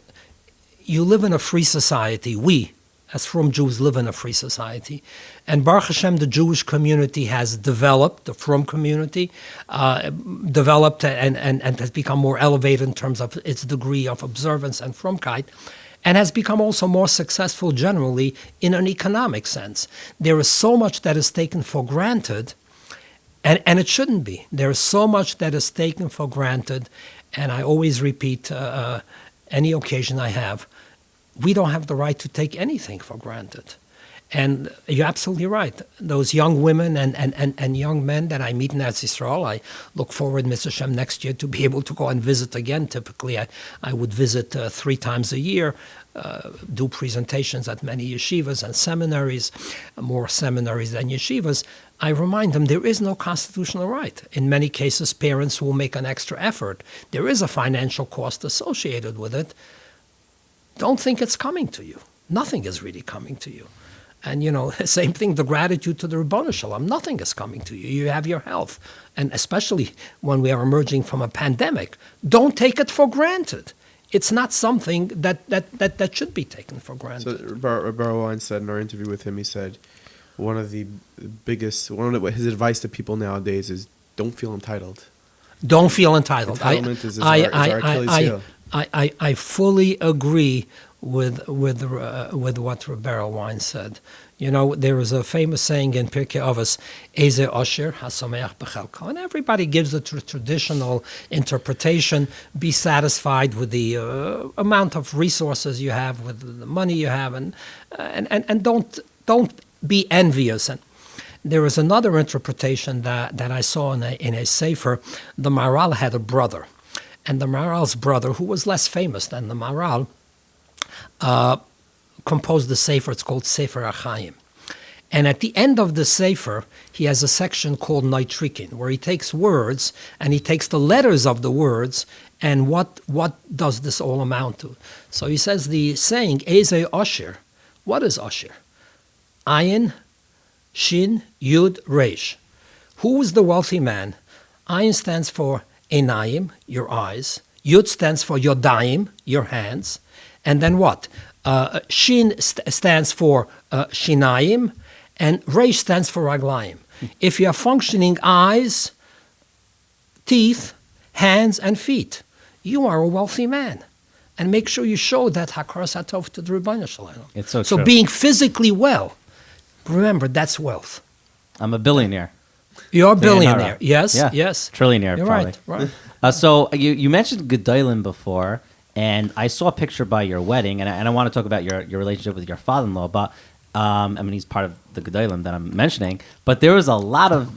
you live in a free society. We, as Frum Jews, live in a free society. And Baruch Hashem, the Jewish community has developed, the Frum community, developed and has become more elevated in terms of its degree of observance and Frumkeit, and has become also more successful generally in an economic sense. There is so much that is taken for granted, and it shouldn't be. There is so much that is taken for granted, and I always repeat, any occasion I have, we don't have the right to take anything for granted. And you're absolutely right. Those young women and young men that I meet in Eretz Yisrael, I look forward, Mr. Shem, next year to be able to go and visit again. Typically, I would visit 3 times a year, do presentations at many yeshivas and seminaries, more seminaries than yeshivas. I remind them there is no constitutional right. In many cases, parents will make an extra effort. There is a financial cost associated with it. Don't think it's coming to you. Nothing is really coming to you. And, same thing, the gratitude to the Ribbon Shalom. Nothing is coming to you. You have your health. And especially when we are emerging from a pandemic, don't take it for granted. It's not something that should be taken for granted. So Rabbi Wine said in our interview with him, he said his advice to people nowadays is don't feel entitled. Don't feel entitled. Entitlement is our Achilles heel. I fully agree with what Rabbi Wine said. There is a famous saying in Pirkei Avos, Eze Osher hasomeach b'chelko, and everybody gives the traditional interpretation. Be satisfied with the amount of resources you have, with the money you have, and don't be envious. And there is another interpretation that I saw in a sefer. The Maharal had a brother, and the Maharal's brother, who was less famous than the Maharal, composed the sefer. It's called Sefer HaChaim. And at the end of the sefer, he has a section called Nitrikin, where he takes words and he takes the letters of the words and what does this all amount to. So he says the saying, Eze Osher. What is Osher? Ayin, Shin, Yud, Reish. Who is the wealthy man? Ayin stands for Einayim, your eyes. Yud stands for Yodayim, your hands. And then what? Shin stands for Shinayim, and Reish stands for Raglayim. If you have functioning eyes, teeth, hands, and feet, you are a wealthy man. And make sure you show that Hakaras Hatov to the Ribbon Shalom. It's so So true. being physically well, remember, that's wealth. I'm a billionaire. You're a billionaire. Sayonara. Yes, Yeah. yes. Trillionaire, You're probably. right. So you mentioned Gedolim before, and I saw a picture by your wedding, and I want to talk about your relationship with your father-in-law, but he's part of the Gedolim that I'm mentioning, but there was a lot of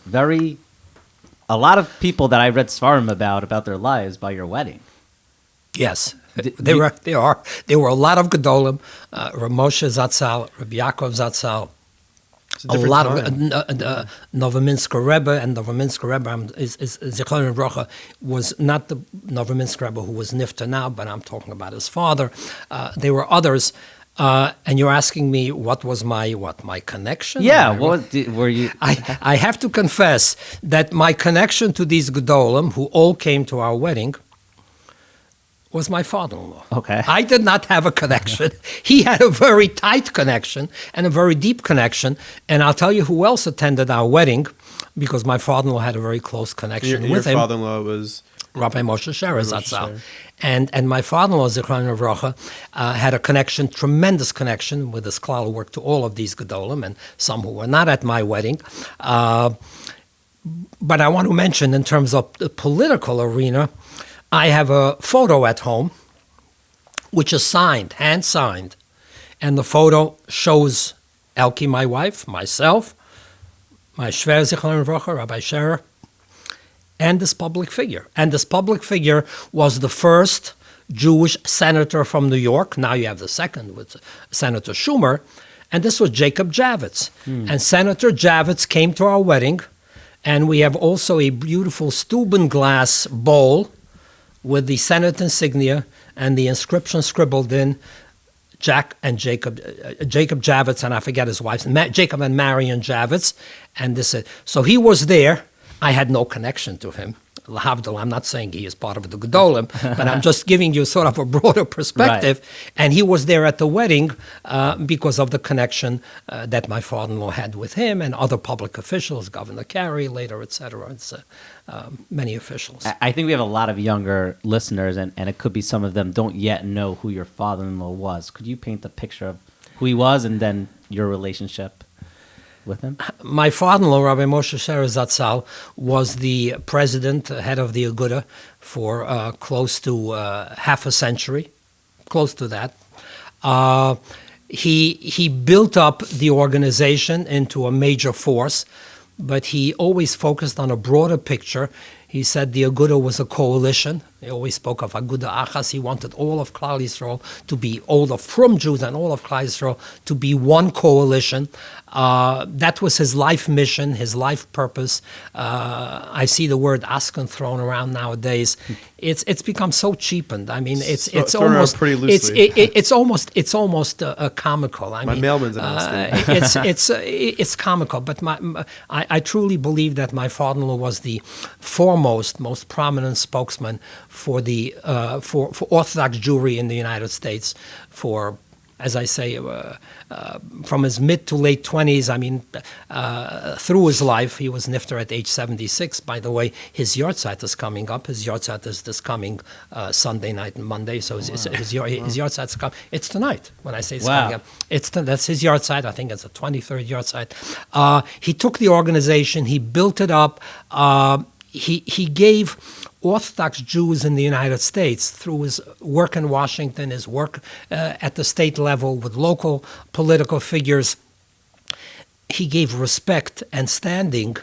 people that I read Svarim about their lives by your wedding. Yes, there were a lot of Gedolim, Rav Moshe Zatzal, Rabbi Yaakov Zatzal, a lot of Novominsker Rebbe, and Novominsker Rebbe is Zichron Brocha was not the Novominsker Rebbe who was Nifta now, but I'm talking about his father. There were others, and you're asking me what was my connection? Yeah, were you? I have to confess that my connection to these Gedolim, who all came to our wedding, was my father-in-law. Okay. I did not have a connection. He had a very tight connection and a very deep connection. And I'll tell you who else attended our wedding, because my father-in-law had a very close connection with him. Your father-in-law was Rabbi Moshe Sheres Zatzal. And my father-in-law, Zichron Livracha, had a connection, tremendous connection with this klal who worked to all of these Gedolim, and some who were not at my wedding. But I want to mention, in terms of the political arena, I have a photo at home, which is signed, hand-signed, and the photo shows Elke, my wife, myself, my Shver Zichron Livracha, Rabbi Scherer, and this public figure. And this public figure was the first Jewish senator from New York. Now you have the second with Senator Schumer. And this was Jacob Javits. And Senator Javits came to our wedding. And we have also a beautiful Steuben glass bowl with the Senate insignia and the inscription scribbled in, Jacob Javits, and I forget his wife's, Jacob and Marion Javits, and this. So he was there. I had no connection to him. Lahavdil, I'm not saying he is part of the Gedolim, but I'm just giving you sort of a broader perspective. Right. And he was there at the wedding because of the connection that my father-in-law had with him and other public officials, Governor Carey later, et cetera. It's many officials. I think we have a lot of younger listeners, and it could be some of them don't yet know who your father-in-law was. Could you paint the picture of who he was and then your relationship with him? My father-in-law, Rabbi Moshe Sherer Zatzal, was the president, head of the Aguda for close to half a century, close to that. He built up the organization into a major force, but he always focused on a broader picture. He said the Aguda was a coalition. He always spoke of Aguda Achas. He wanted all of Klal Yisrael to be, all the Frum Jews and all of Klal Yisrael to be one coalition. That was his life mission, his life purpose. I see the word Askan thrown around nowadays. It's become so cheapened. I mean, it's almost pretty loosely. It's almost comical. My mailman's an Askan. It's comical. But I truly believe that my father-in-law was the foremost, most prominent spokesman for the for Orthodox Jewry in the United States for, as I say, from his mid to late 20s, I mean, through his life. He was nifter at age 76. By the way, his yahrzeit is coming up. His yahrzeit is this coming Sunday night and Monday. So his yahrzeit's coming. It's tonight when I say it's coming up. That's his yahrzeit. I think it's the 23rd yahrzeit. He took the organization. He built it up. He gave Orthodox Jews in the United States, through his work in Washington, his work at the state level with local political figures, he gave respect and standing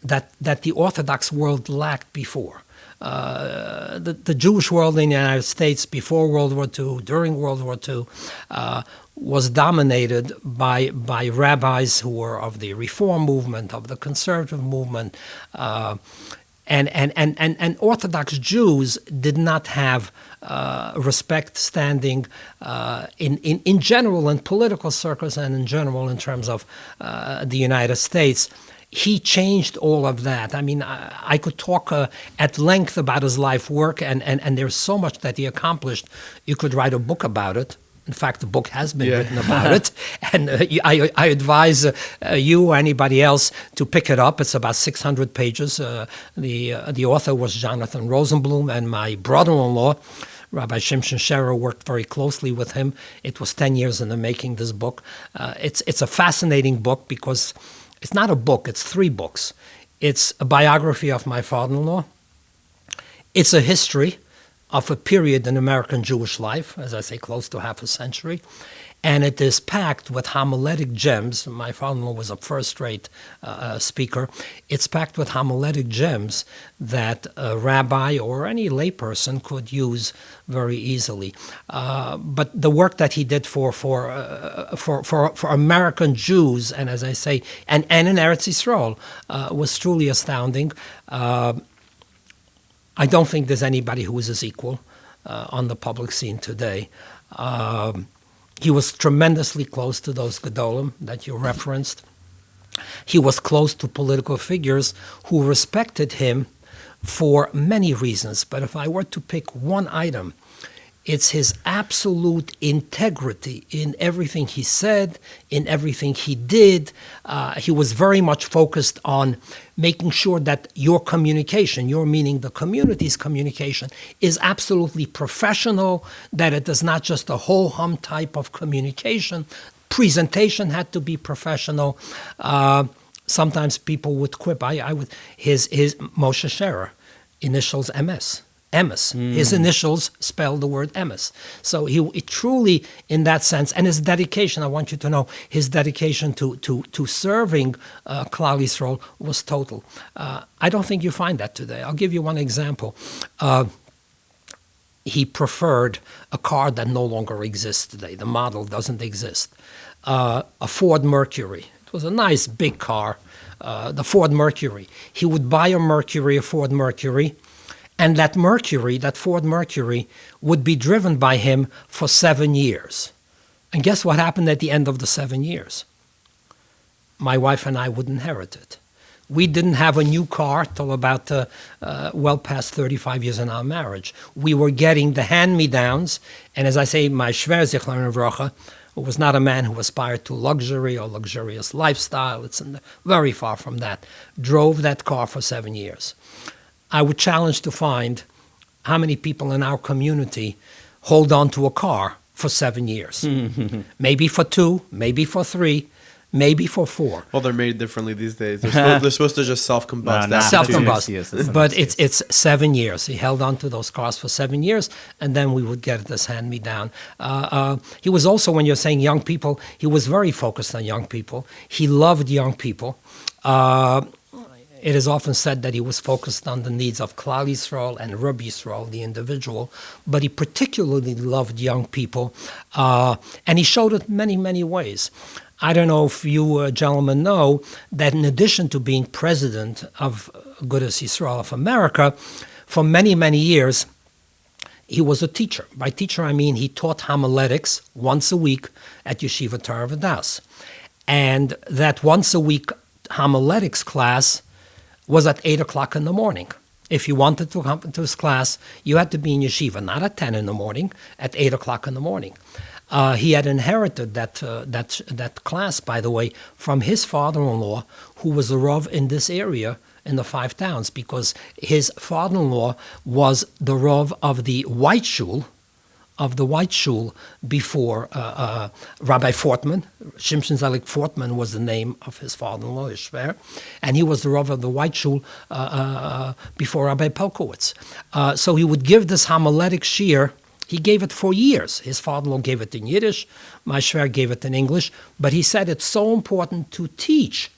that the Orthodox world lacked before. The Jewish world in the United States before World War II, during World War II, was dominated by rabbis who were of the Reform movement, of the conservative movement, and Orthodox Jews did not have respect, standing in general in political circles and in general in terms of the United States. He changed all of that. I mean, I could talk at length about his life work, and there's so much that he accomplished. You could write a book about it. In fact, the book has been written about it, and I advise you or anybody else to pick it up. It's about 600 pages. The author was Jonathan Rosenblum, and my brother-in-law, Rabbi Shimshon Sherer, worked very closely with him. It was 10 years in the making, this book. It's a fascinating book because it's not a book, it's 3 books. It's a biography of my father-in-law. It's a history of a period in American Jewish life, as I say, close to half a century. And it is packed with homiletic gems. My father-in-law was a first-rate speaker. It's packed with homiletic gems that a rabbi or any layperson could use very easily. But the work that he did for American Jews, and as I say, and in Eretz Yisrael, was truly astounding. I don't think there's anybody who is his equal on the public scene today. He was tremendously close to those Gedolim that you referenced. He was close to political figures who respected him for many reasons. But if I were to pick one item, it's his absolute integrity in everything he said, in everything he did. He was very much focused on making sure that your communication, your meaning the community's communication, is absolutely professional, that it is not just a ho-hum type of communication. Presentation had to be professional. Sometimes people would quip. His Moshe Sherer, initials MS. MSCHE. His initials spell the word MS. So he truly, in that sense, and his dedication, I want you to know, his dedication to serving Klal Yisrael was total. I don't think you find that today. I'll give you one example. He preferred a car that no longer exists today. The model doesn't exist. A Ford Mercury. It was a nice big car, the Ford Mercury. He would buy a Ford Mercury, and that Ford Mercury, would be driven by him for 7 years. And guess what happened at the end of the 7 years? My wife and I would inherit it. We didn't have a new car till about well past 35 years in our marriage. We were getting the hand-me-downs, and as I say, my shver Zichron Avrocha was not a man who aspired to luxury or luxurious lifestyle. It's very far from that. Drove that car for 7 years. I would challenge to find how many people in our community hold on to a car for 7 years. Maybe for 2, maybe for 3, maybe for 4. Well, they're made differently these days. They're supposed to just self-combust. No, Self-combust. But it's 7 years. He held on to those cars for 7 years, and then we would get this hand-me-down. He was also, when you're saying young people, he was very focused on young people. He loved young people. It is often said that he was focused on the needs of Klal Yisrael and Rabbi Yisrael, the individual, but he particularly loved young people, and he showed it many, many ways. I don't know if you gentlemen know that in addition to being president of Agudas Yisrael of America, for many, many years, he was a teacher. By teacher, I mean he taught homiletics once a week at Yeshiva Torah Vadaath. And that once a week homiletics class was at 8 o'clock in the morning. If you wanted to come to his class, you had to be in yeshiva, not at 10 in the morning, at 8 o'clock in the morning. He had inherited that class, by the way, from his father-in-law, who was a Rav in this area in the 5 towns, because his father-in-law was the Rav of the White Shul, before Rabbi Fortman. Shimshon Zelig Fortman was the name of his father-in-law, Ishver, and he was the Rav of the White Shul before Rabbi Pelkowitz. So he would give this homiletic shiur. He gave it for years. His father-in-law gave it in Yiddish, my shver gave it in English, but he said it's so important to teach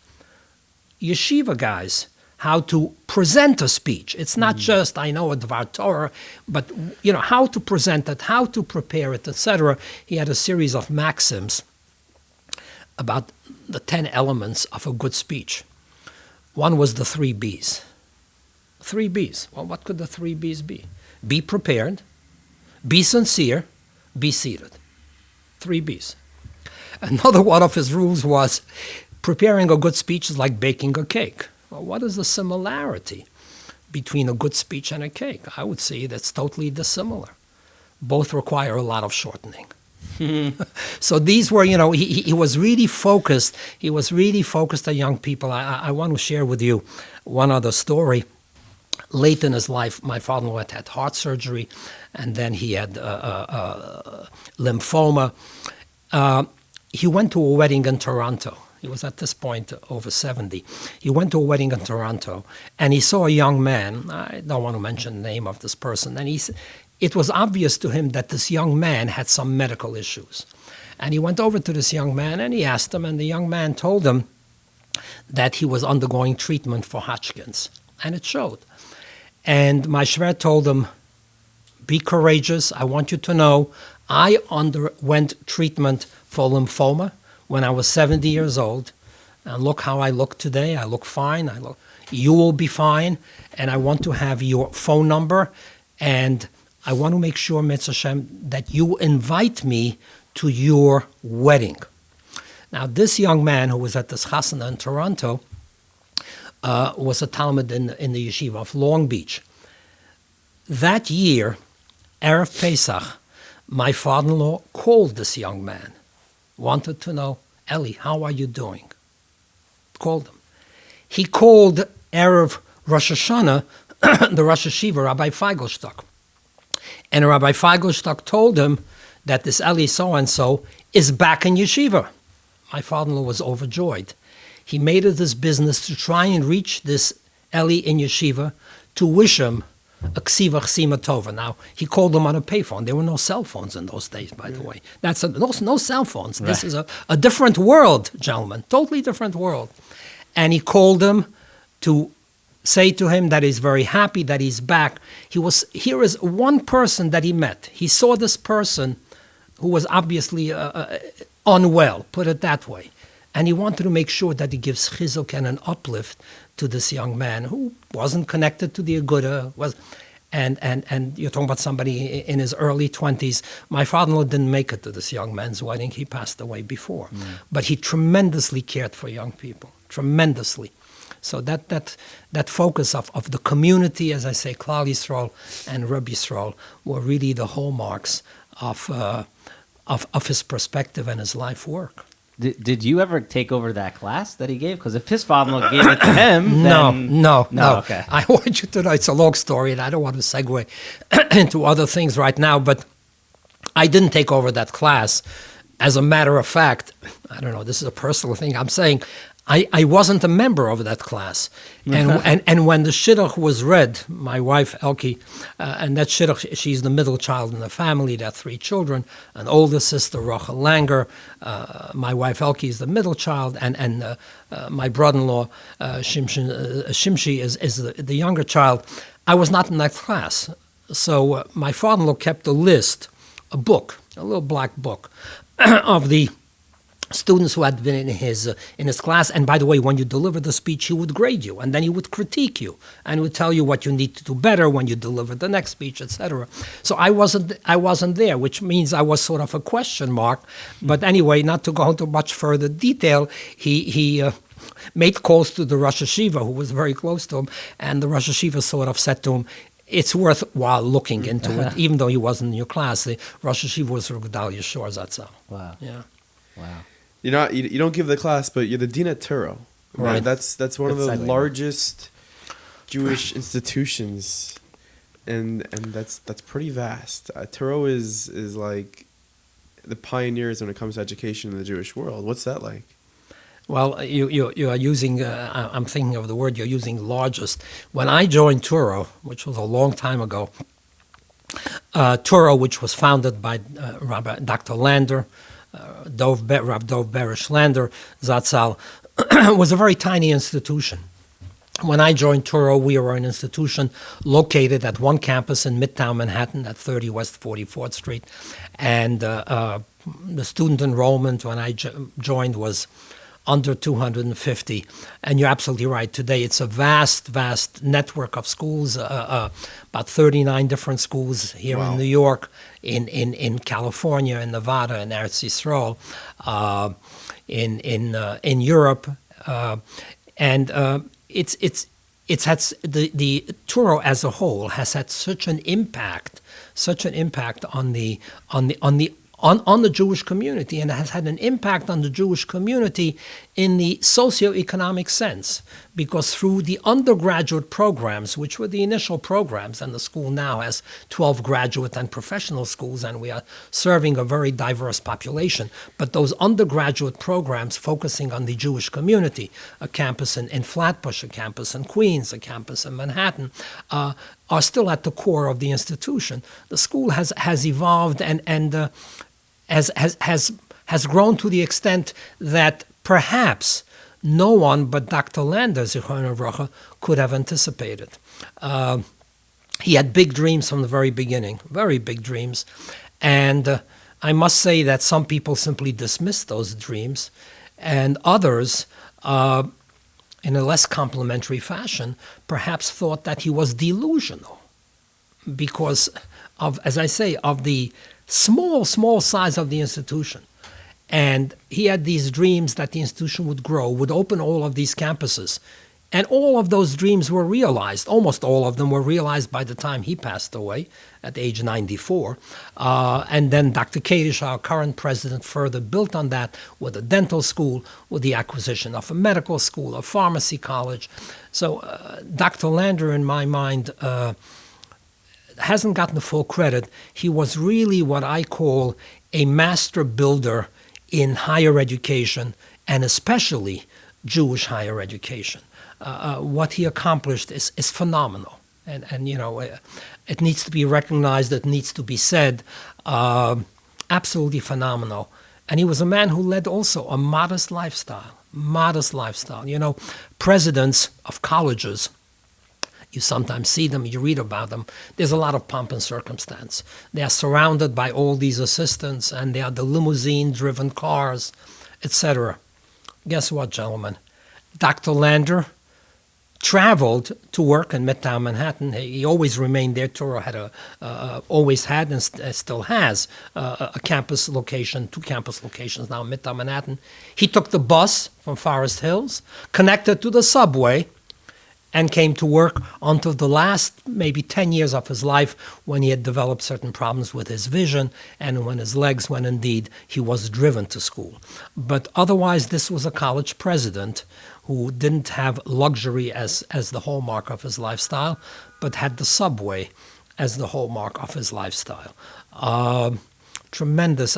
yeshiva guys how to present a speech. It's not just, I know a Dvar Torah, but how to present it, how to prepare it, etc. He had a series of maxims about the 10 elements of a good speech. One was the 3 B's. 3 B's. Well, what could the 3 B's be? Be prepared, be sincere, be seated. 3 B's. Another one of his rules was preparing a good speech is like baking a cake. Well, what is the similarity between a good speech and a cake? I would say that's totally dissimilar. Both require a lot of shortening. So these were, he was really focused. He was really focused on young people. I want to share with you one other story. Late in his life, my father-in-law had heart surgery, and then he had lymphoma. He went to a wedding in Toronto. He was at this point over 70. He went to a wedding in Toronto, and he saw a young man. I don't want to mention the name of this person. And it was obvious to him that this young man had some medical issues. And he went over to this young man, and he asked him, and the young man told him that he was undergoing treatment for Hodgkin's. And it showed. And my shver told him, be courageous. I want you to know I underwent treatment for lymphoma when I was 70 years old, and look how I look today. I look fine. You will be fine, and I want to have your phone number, and I want to make sure, Mitzvah Hashem, that you invite me to your wedding. Now, this young man who was at this chasana in Toronto was a Talmud in the Yeshiva of Long Beach. That year, Erev Pesach, my father-in-law called this young man, wanted to know, Eli, how are you doing? Called him. He called Erev Rosh Hashanah, the Rosh Yeshiva, Rabbi Feigelstock. And Rabbi Feigelstock told him that this Eli so-and-so is back in Yeshiva. My father-in-law was overjoyed. He made it his business to try and reach this Eli in Yeshiva to wish him a ksiva chsima tova. Now, he called him on a payphone. There were no cell phones in those days, by the way. No cell phones. Right. This is a different world, gentlemen, totally different world. And he called him to say to him that he's very happy that he's back. Here is one person that he met. He saw this person who was obviously unwell, put it that way. And he wanted to make sure that he gives chizuk and an uplift to this young man who wasn't connected to the Aguda. And you're talking about somebody in his early 20s. My father-in-law didn't make it to this young man's wedding. He passed away before. But he tremendously cared for young people, tremendously. So that focus of the community, as I say, Klal Yisrael and Rabbi Yisrael, were really the hallmarks of his perspective and his life work. Did you ever take over that class that he gave? Because if his father gave it to him, then... No. Okay. I want you to know it's a long story, and I don't want to segue into other things right now, but I didn't take over that class. As a matter of fact, I don't know, this is a personal thing I'm saying, I wasn't a member of that class. And when the shidduch was read, my wife, Elke, and that shidduch, she's the middle child in the family. There are 3 children, an older sister, Rachel Langer. My wife, Elke, is the middle child, and my brother-in-law, Shimshi, is the younger child. I was not in that class. So my father-in-law kept a list, a book, a little black book, of the students who had been in his class. And by the way, when you deliver the speech, he would grade you, and then he would critique you, and would tell you what you need to do better when you deliver the next speech, etc. So I wasn't there, which means I was sort of a question mark. But anyway, not to go into much further detail, he made calls to the Rosh Yeshiva, who was very close to him, and the Rosh Yeshiva sort of said to him, it's worthwhile looking into it, even though he wasn't in your class. The Rosh Yeshiva was Gedalia Shor Zatzal. Wow. Yeah. Wow. You don't give the class, but you're the dean at Touro. Right. That's one of the exciting. largest Jewish institutions, and that's pretty vast. Touro is like the pioneers when it comes to education in the Jewish world. What's that like? Well, you are using, I'm thinking of the word you're using, largest. When I joined Touro, which was a long time ago, Touro, which was founded by Rabbi Dr. Lander, Rav Dov Berish Lander, Zatzal, was a very tiny institution. When I joined Touro, we were an institution located at one campus in Midtown Manhattan at 30 West 44th Street. And the student enrollment when I joined was under 250. And you're absolutely right. Today it's a vast, vast network of schools, about 39 different schools here in New York, in California, in Nevada, in Eretz Yisrael, in Europe. It's had the Touro as a whole has had such an impact on the Jewish community, and it has had an impact on the Jewish community in the socioeconomic sense, because through the undergraduate programs, which were the initial programs, and the school now has 12 graduate and professional schools, and we are serving a very diverse population, but those undergraduate programs focusing on the Jewish community, a campus in Flatbush, a campus in Queens, a campus in Manhattan, are still at the core of the institution. The school has evolved and has grown to the extent that perhaps no one but Dr. Lander, Zichrono Bracha, could have anticipated. He had big dreams from the very beginning, very big dreams. And I must say that some people simply dismissed those dreams, and others, in a less complimentary fashion, perhaps thought that he was delusional because of, as I say, of the small size of the institution. And he had these dreams that the institution would grow, would open all of these campuses. And all of those dreams were realized. Almost all of them were realized by the time he passed away at age 94. And then Dr. Kadish, our current president, further built on that with a dental school, with the acquisition of a medical school, a pharmacy college. So Dr. Lander, in my mind, hasn't gotten the full credit. He was really what I call a master builder in higher education, and especially Jewish higher education. What he accomplished is phenomenal, and you know, it needs to be recognized. It needs to be said. Absolutely phenomenal. And he was a man who led also a modest lifestyle. You know, presidents of colleges, you sometimes see them, you read about them. There's a lot of pomp and circumstance. They are surrounded by all these assistants, and they are the limousine-driven cars, etc. Guess what, gentlemen? Dr. Lander traveled to work in Midtown Manhattan. He always remained there. Touro had always had and still has a campus location, 2 campus locations now in Midtown Manhattan. He took the bus from Forest Hills, connected to the subway, and came to work until the last maybe 10 years of his life, when he had developed certain problems with his vision and when his legs, when indeed he was driven to school. But otherwise, this was a college president who didn't have luxury as the hallmark of his lifestyle, but had the subway as the hallmark of his lifestyle. Tremendous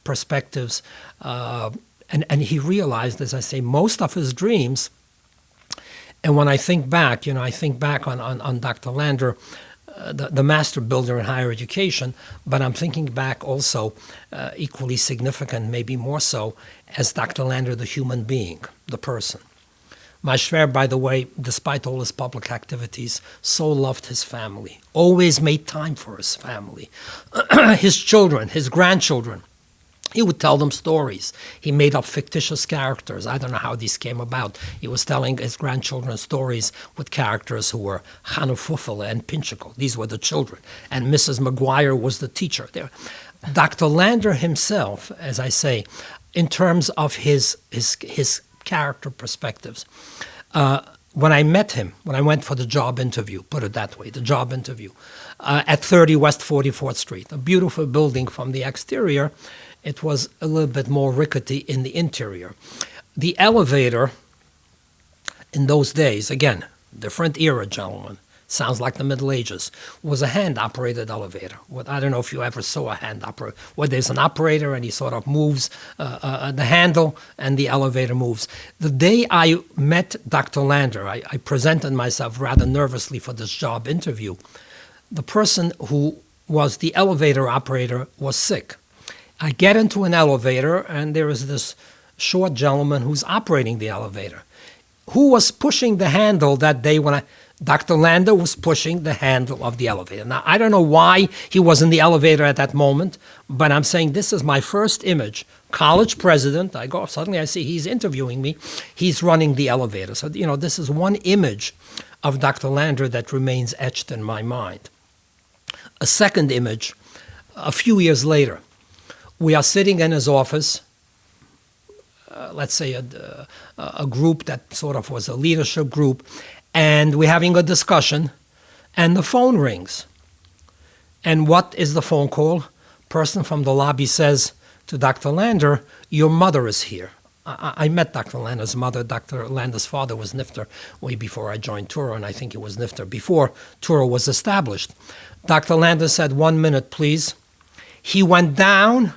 perspectives. And he realized, as I say, most of his dreams. And when I think back, on Dr. Lander, the master builder in higher education, but I'm thinking back also, equally significant, maybe more so, as Dr. Lander, the human being, the person. My Schwer, by the way, despite all his public activities, so loved his family, always made time for his family, his children, his grandchildren. He would tell them stories. He made up fictitious characters. I don't know how these came about. He was telling his grandchildren stories with characters who were Hanufufele and Pinchikle. These were the children. And Mrs. McGuire was the teacher there. Dr. Lander himself, as I say, in terms of his character perspectives, when I met him, when I went for the job interview, put it that way, the job interview, at 30 West 44th Street, a beautiful building from the exterior. It was a little bit more rickety in the interior. The elevator in those days, again, different era, gentlemen, sounds like the Middle Ages, was a hand-operated elevator. I don't know if you ever saw a hand operator, where there's an operator and he sort of moves the handle and the elevator moves. The day I met Dr. Lander, I presented myself rather nervously for this job interview. The person who was the elevator operator was sick. I get into an elevator, and there is this short gentleman who's operating the elevator. Who was pushing the handle that day when Dr. Lander was pushing the handle of the elevator. Now, I don't know why he was in the elevator at that moment, but I'm saying this is my first image. College president, suddenly I see he's interviewing me. He's running the elevator. So, this is one image of Dr. Lander that remains etched in my mind. A second image, a few years later, we are sitting in his office, let's say a group that sort of was a leadership group, and we're having a discussion, and the phone rings. And what is the phone call? Person from the lobby says to Dr. Lander, your mother is here. I met Dr. Lander's mother. Dr. Lander's father was Nifter way before I joined Touro, and I think he was Nifter before Touro was established. Dr. Lander said, 1 minute, please. He went down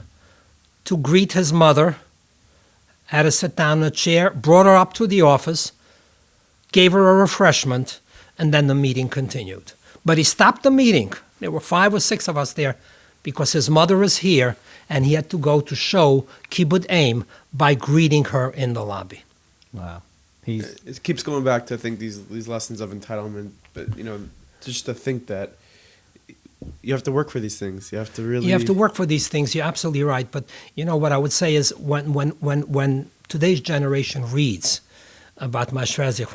to greet his mother, had her sit down in a chair, brought her up to the office, gave her a refreshment, and then the meeting continued. But he stopped the meeting. There were 5 or 6 of us there because his mother is here, and he had to go to show Kibbud Aim by greeting her in the lobby. Wow. It keeps going back to, I think, these lessons of entitlement, but, just to think that you have to work for these things. You have to work for these things. You're absolutely right. But what I would say is when today's generation reads about my Shrazik,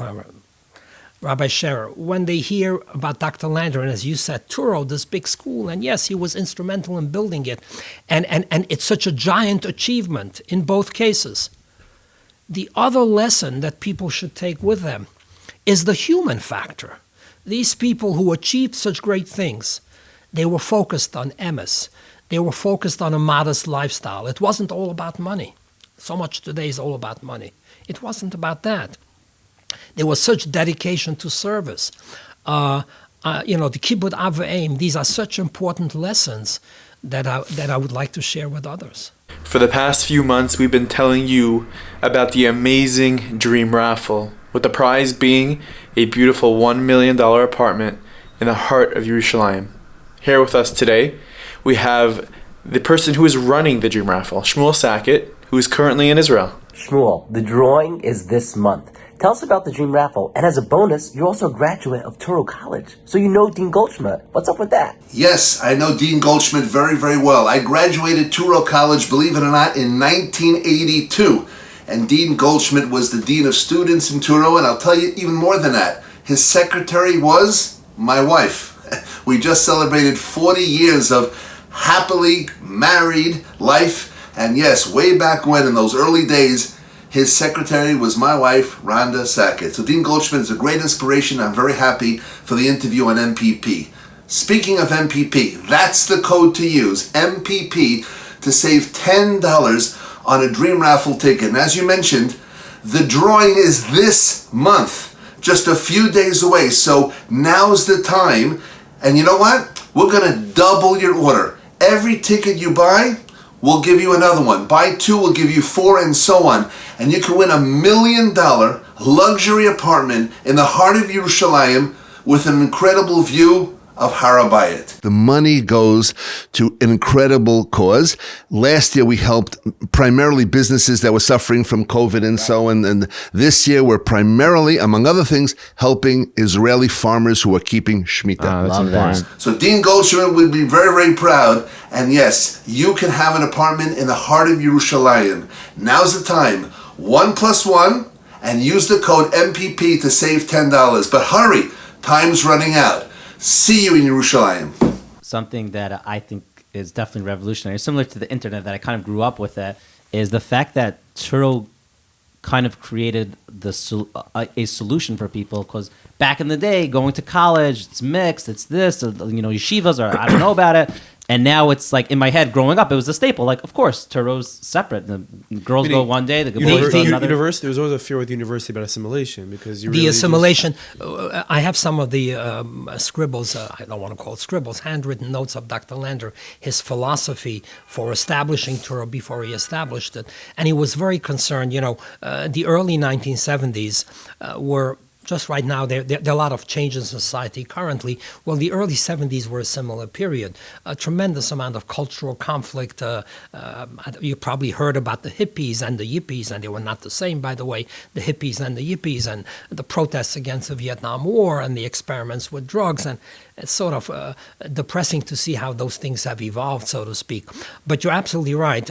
Rabbi Scherer, when they hear about Dr. Lander, and as you said, Touro, this big school, and yes, he was instrumental in building it, and it's such a giant achievement in both cases. The other lesson that people should take with them is the human factor. These people who achieved such great things, they were focused on emes. They were focused on a modest lifestyle. It wasn't all about money. So much today is all about money. It wasn't about that. There was such dedication to service. The Kibbud Av V'Aim, these are such important lessons that I would like to share with others. For the past few months, we've been telling you about the amazing Dream Raffle, with the prize being a beautiful $1 million apartment in the heart of Yerushalayim. Here with us today, we have the person who is running the Dream Raffle, Shmuel Sackett, who is currently in Israel. Shmuel, the drawing is this month. Tell us about the Dream Raffle, and as a bonus, you're also a graduate of Touro College, so you know Dean Goldschmidt. What's up with that? Yes, I know Dean Goldschmidt very, very well. I graduated Touro College, believe it or not, in 1982. And Dean Goldschmidt was the Dean of Students in Touro, and I'll tell you even more than that. His secretary was my wife. We just celebrated 40 years of happily married life. And yes, way back when, in those early days, his secretary was my wife, Rhonda Sackett. So Dean Goldschmidt is a great inspiration. I'm very happy for the interview on MPP. Speaking of MPP, that's the code to use, MPP, to save $10 on a Dream Raffle ticket. And as you mentioned, the drawing is this month, just a few days away. So now's the time. And you know what? We're going to double your order. Every ticket you buy, we'll give you another one. Buy two, we'll give you four, and so on. And you can win $1 million luxury apartment in the heart of Yerushalayim with an incredible view of Har HaBayit. The money goes to an incredible cause. Last year we helped primarily businesses that were suffering from COVID and so on. And this year we're primarily, among other things, helping Israeli farmers who are keeping Shemitah. Love that. So Dean Goldschmidt would be very, very proud. And yes, you can have an apartment in the heart of Yerushalayim. Now's the time. 1 + 1 and use the code MPP to save $10. But hurry, time's running out. See you in Yerushalayim. Something that I think is definitely revolutionary, similar to the internet that I kind of grew up with, it is the fact that Touro kind of created a solution for people. Because back in the day, going to college, it's mixed, it's this, yeshivas, or I don't know about it. And now it's like in my head, growing up, it was a staple. Like, of course, Touro's separate. The girls go one day, the boys go another. University, there's always a fear with university about assimilation because you the assimilation. I have some of the scribbles. I don't want to call it scribbles. Handwritten notes of Dr. Lander. His philosophy for establishing Touro before he established it, and he was very concerned. The early 1970s were. Just right now, there are a lot of changes in society currently. Well, the early 70s were a similar period. A tremendous amount of cultural conflict. You probably heard about the hippies and the yippies, and they were not the same, by the way, the hippies and the yippies, and the protests against the Vietnam War and the experiments with drugs. And it's sort of depressing to see how those things have evolved, so to speak. But you're absolutely right.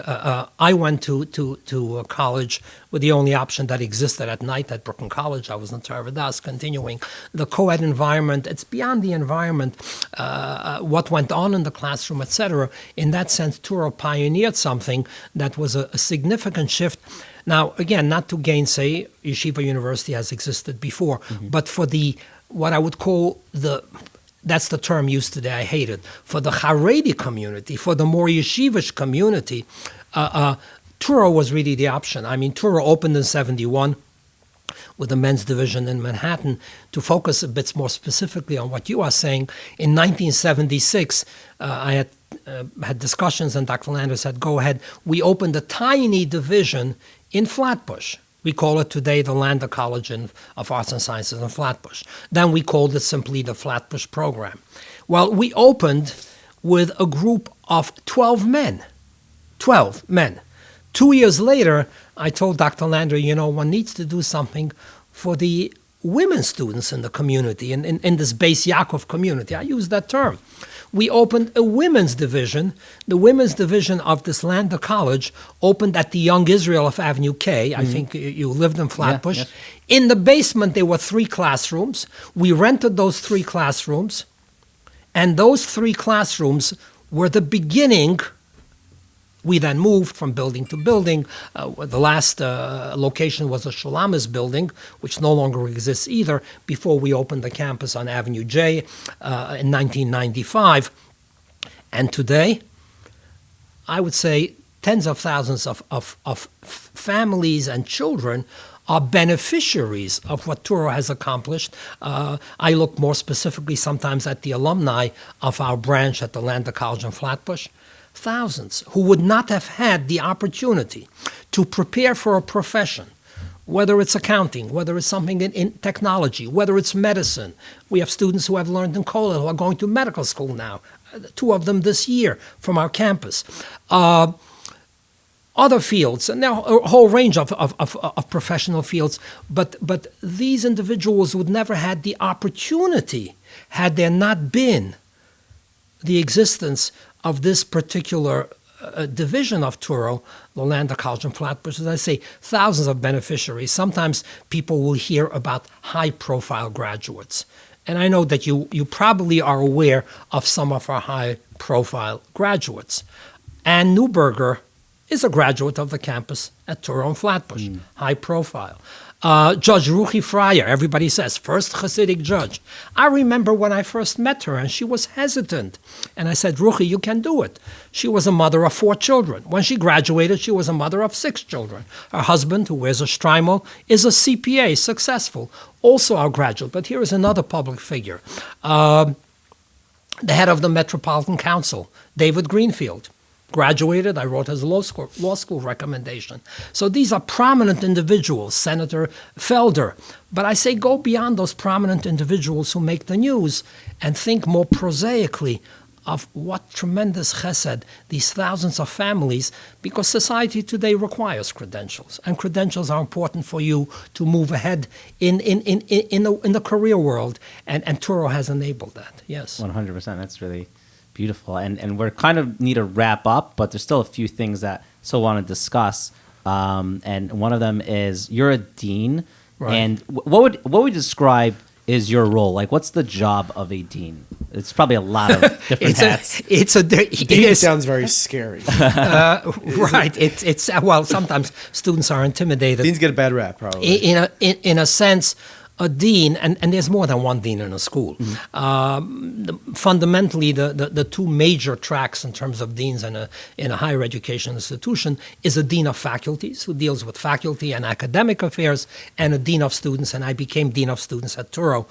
I went to college with the only option that existed at night at Brooklyn College. I was in Torah Vadaath, continuing the co-ed environment. It's beyond the environment, what went on in the classroom, etc. In that sense, Touro pioneered something that was a significant shift. Now, again, not to gainsay, Yeshiva University has existed before, but for what I would call that's the term used today, I hate it, for the Haredi community, for the more yeshivish community, Touro was really the option. I mean, Touro opened in 1971 with a men's division in Manhattan. To focus a bit more specifically on what you are saying, in 1976, I had discussions, and Dr. Lander said, go ahead. We opened a tiny division in Flatbush. We call it today the Lander College of Arts and Sciences in Flatbush. Then we called it simply the Flatbush program. Well, we opened with a group of 12 men. 12 men. 2 years later, I told Dr. Lander, one needs to do something for the women students in the community, in this Beis Yaakov community. I use that term. We opened a women's division. The women's division of this Lander College opened at the Young Israel of Avenue K. I think you lived in Flatbush. Yeah. In the basement, there were 3 classrooms. We rented those 3 classrooms, and those 3 classrooms were the beginning. We then moved from building to building. The last location was a Shulamis building, which no longer exists either, before we opened the campus on Avenue J in 1995. And today, I would say tens of thousands of families and children are beneficiaries of what Touro has accomplished. I look more specifically sometimes at the alumni of our branch at the Lander College in Flatbush. Thousands who would not have had the opportunity to prepare for a profession, whether it's accounting, whether it's something in technology, whether it's medicine. We have students who have learned in Kollel who are going to medical school now, 2 of them this year from our campus. Other fields, and now a whole range of professional fields, but these individuals would never had the opportunity had there not been the existence of this particular division of Touro, the Touro College in Flatbush, as I say, thousands of beneficiaries. Sometimes people will hear about high-profile graduates. And I know that you probably are aware of some of our high-profile graduates. Ann Neuberger is a graduate of the campus at Touro and Flatbush, high profile. Judge Ruchi Fryer, everybody says, first Hasidic judge. I remember when I first met her and she was hesitant. And I said, Ruchi, you can do it. She was a mother of 4 children. When she graduated, she was a mother of 6 children. Her husband, who wears a shtreimel, is a CPA, successful, also our graduate. But here is another public figure. The head of the Metropolitan Council, David Greenfield. Graduated, I wrote his law school recommendation. So these are prominent individuals, Senator Felder. But I say go beyond those prominent individuals who make the news and think more prosaically of what tremendous chesed these thousands of families, because society today requires credentials, and credentials are important for you to move ahead in the career world, and Touro has enabled that. Yes, 100%. That's really beautiful. And we're kind of need to wrap up, but there's still a few things that I still want to discuss. And one of them is you're a dean. Right. And what would you describe is your role? Like, what's the job of a dean? It's probably a lot of different hats. Dean sounds very scary. Right. It's well, sometimes students are intimidated. Deans get a bad rap, probably. In a sense, a dean, and there's more than one dean in a school. Fundamentally, the 2 major tracks in terms of deans in a higher education institution is a dean of faculties who deals with faculty and academic affairs, and a dean of students. And I became dean of students at Touro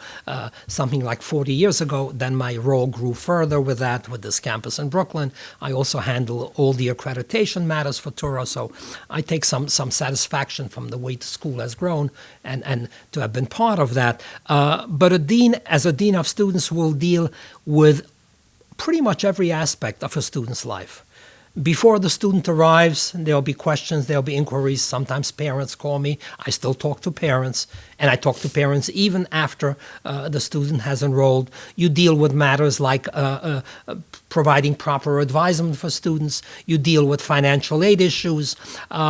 something like 40 years ago. Then my role grew further with this campus in Brooklyn. I also handle all the accreditation matters for Touro, so I take some satisfaction from the way the school has grown and to have been part of that. But a dean, as a dean of students, will deal with pretty much every aspect of a student's life. Before the student arrives, there'll be questions, there'll be inquiries. Sometimes parents call me. I still talk to parents, and I talk to parents even after the student has enrolled. You deal with matters like providing proper advisement for students. You deal with financial aid issues.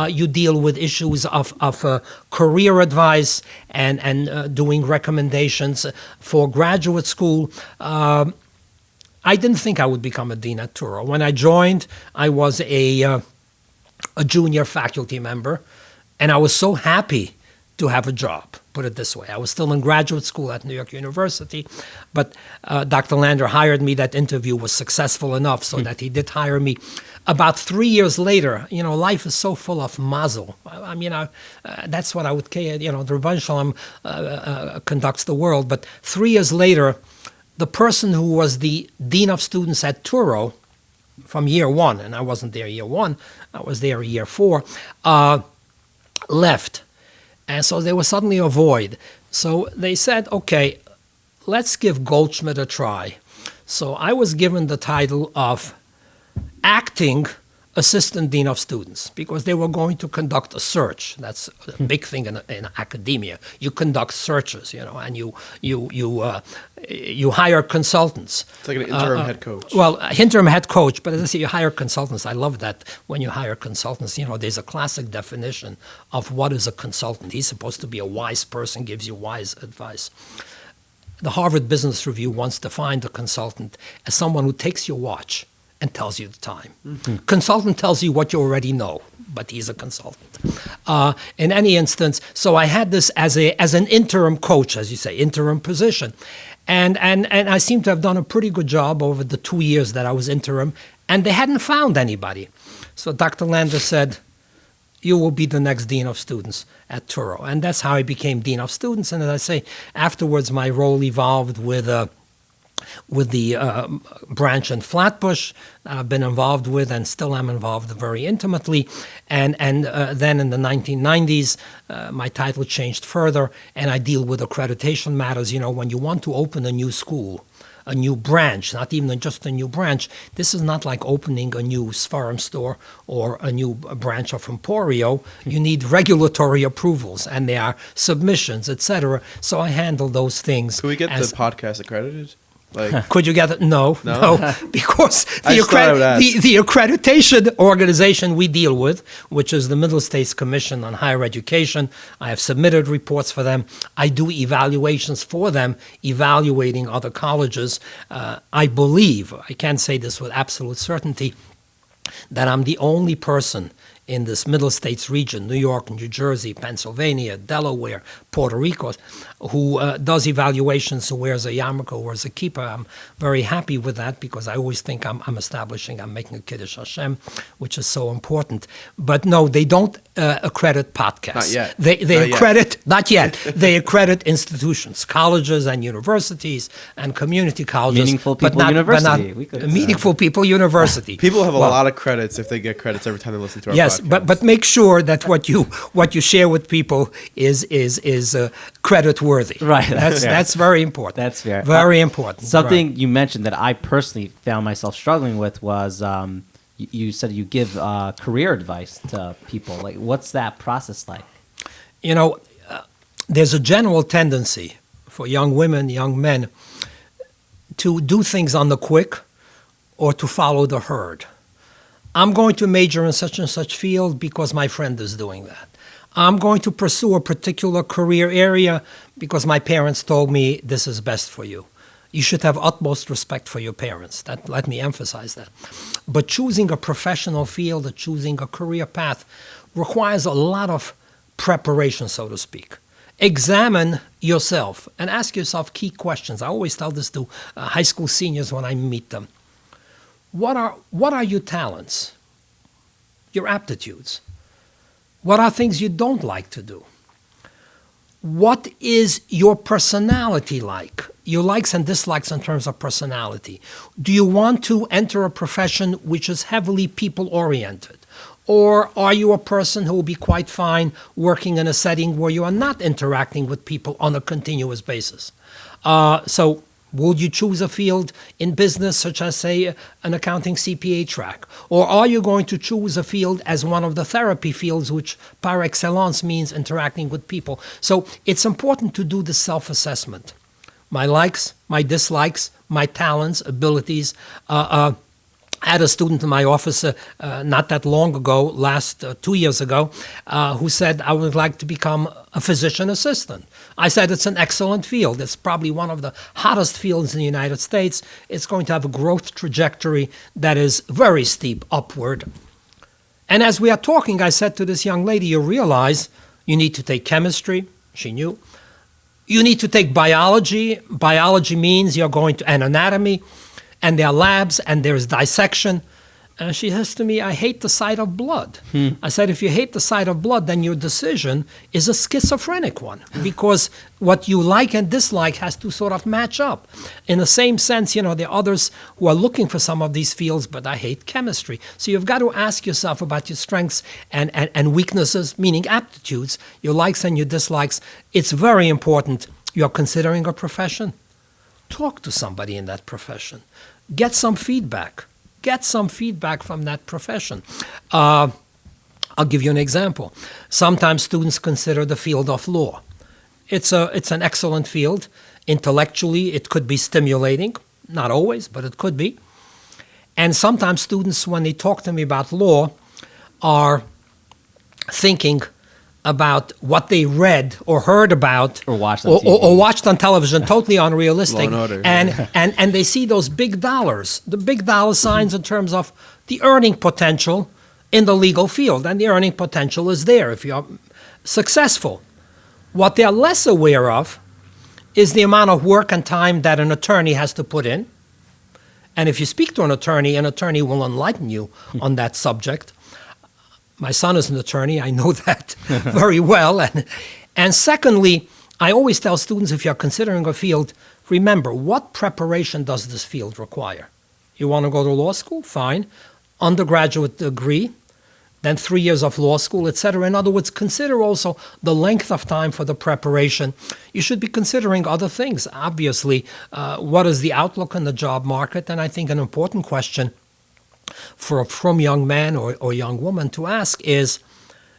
You deal with issues of career advice and doing recommendations for graduate school. I didn't think I would become a dean at Touro. When I joined, I was a junior faculty member, and I was so happy to have a job, put it this way. I was still in graduate school at New York University, but Dr. Lander hired me. That interview was successful enough so that he did hire me. About 3 years later, life is so full of mazel. That's what I would say, the Rebbeinu Shalom conducts the world. But 3 years later, the person who was the dean of students at Touro from year 1, and I wasn't there year 1, I was there year 4, left. And so there was suddenly a void. So they said, okay, let's give Goldschmidt a try. So I was given the title of acting assistant dean of students because they were going to conduct a search. That's a big thing in academia. You conduct searches, and you hire consultants. It's like an interim head coach. Well, interim head coach, but as I say, you hire consultants. I love that when you hire consultants. There's a classic definition of what is a consultant. He's supposed to be a wise person, gives you wise advice. The Harvard Business Review once defined a consultant as someone who takes your watch and tells you the time. Consultant tells you what you already know, but he's a consultant. In any instance, so I had this as an interim coach, as you say, interim position. And I seem to have done a pretty good job over the 2 years that I was interim, and they hadn't found anybody. So Dr. Lander said, you will be the next dean of students at Touro. And that's how I became dean of students. And as I say, afterwards my role evolved with the branch in Flatbush that I've been involved with and still am involved very intimately. And then in the 1990s, my title changed further, and I deal with accreditation matters. When you want to open a new school, a new branch, not even just a new branch, this is not like opening a new Sfarim store or a new branch of Emporio. You need regulatory approvals, and there are submissions, etc. So I handle those things. Can we get the podcast accredited? Like, Could you get it? No, because I just thought I would ask. the accreditation organization we deal with, which is the Middle States Commission on Higher Education, I have submitted reports for them. I do evaluations for them, evaluating other colleges. I believe, I can't say this with absolute certainty, that I'm the only person in this Middle States region, New York, New Jersey, Pennsylvania, Delaware, Puerto Rico, who does evaluations, who wears a yarmulke, who wears a kippah. I'm very happy with that because I always think I'm making a Kiddush Hashem, which is so important. But no, they don't accredit podcasts. Not yet. They accredit, not yet, they accredit institutions, colleges and universities and community colleges. Meaningful People University. We could- Meaningful People University. people have a lot of credits if they get credits every time they listen to our Yes, podcast. but make sure that what you share with people is credit worthy. Right, That's very important. That's fair. Very important. Something Right. you mentioned that I personally found myself struggling with was you said you give career advice to people. Like, what's that process like? There's a general tendency for young women, young men, to do things on the quick or to follow the herd. I'm going to major in such and such field because my friend is doing that. I'm going to pursue a particular career area because my parents told me this is best for you. You should have utmost respect for your parents. Let me emphasize that. But choosing a professional field or choosing a career path requires a lot of preparation, so to speak. Examine yourself and ask yourself key questions. I always tell this to high school seniors when I meet them. What are your talents, your aptitudes? What are things you don't like to do? What is your personality like? Your likes and dislikes in terms of personality. Do you want to enter a profession which is heavily people-oriented? Or are you a person who will be quite fine working in a setting where you are not interacting with people on a continuous basis? So would you choose a field in business, such as, say, an accounting CPA track? Or are you going to choose a field as one of the therapy fields, which par excellence means interacting with people? So it's important to do the self-assessment. My likes, my dislikes, my talents, abilities. I had a student in my office not that long ago, 2 years ago, who said, I would like to become a physician assistant. I said, it's an excellent field. It's probably one of the hottest fields in the United States. It's going to have a growth trajectory that is very steep upward. And as we are talking, I said to this young lady, you realize you need to take chemistry. She knew. You need to take biology. Biology means you're going to, and anatomy. And there are labs, and there's dissection. And she says to me, I hate the sight of blood. I said, if you hate the sight of blood, then your decision is a schizophrenic one, because what you like and dislike has to sort of match up. In the same sense, there are others who are looking for some of these fields, but I hate chemistry. So you've got to ask yourself about your strengths and weaknesses, meaning aptitudes, your likes and your dislikes. It's very important. You're considering a profession. Talk to somebody in that profession. Get some feedback. Get some feedback from that profession. I'll give you an example. Sometimes students consider the field of law. It's an excellent field. Intellectually, it could be stimulating. Not always, but it could be. And sometimes students, when they talk to me about law, are thinking about what they read or heard about Or watched on TV. or watched on television, totally unrealistic. Law and Order. And they see those big dollars, the big dollar signs in terms of the earning potential in the legal field. And the earning potential is there if you're successful. What they're less aware of is the amount of work and time that an attorney has to put in. And if you speak to an attorney will enlighten you on that subject. My son is an attorney. I know that very well. And secondly, I always tell students, if you're considering a field, remember, what preparation does this field require? You want to go to law school? Fine. Undergraduate degree, then 3 years of law school, etc. In other words, consider also the length of time for the preparation. You should be considering other things. Obviously, what is the outlook in the job market? And I think an important question from young man or young woman to ask is,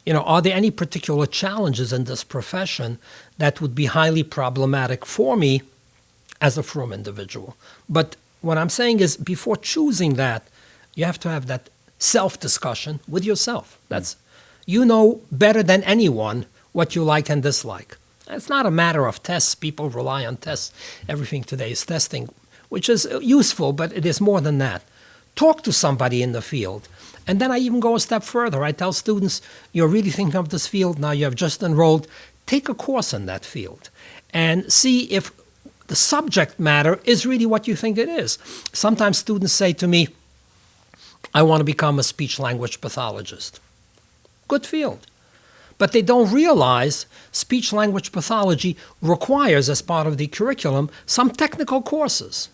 are there any particular challenges in this profession that would be highly problematic for me as a frum individual. But what I'm saying is, before choosing that, you have to have that self-discussion with yourself. That's, you know better than anyone what you like and dislike. It's not a matter of tests. People rely on tests. Everything today is testing, which is useful, but it is more than that. Talk to somebody in the field. And then I even go a step further. I tell students, you're really thinking of this field, now you have just enrolled, take a course in that field and see if the subject matter is really what you think it is. Sometimes students say to me, I want to become a speech-language pathologist. Good field. But they don't realize speech-language pathology requires, as part of the curriculum, some technical courses.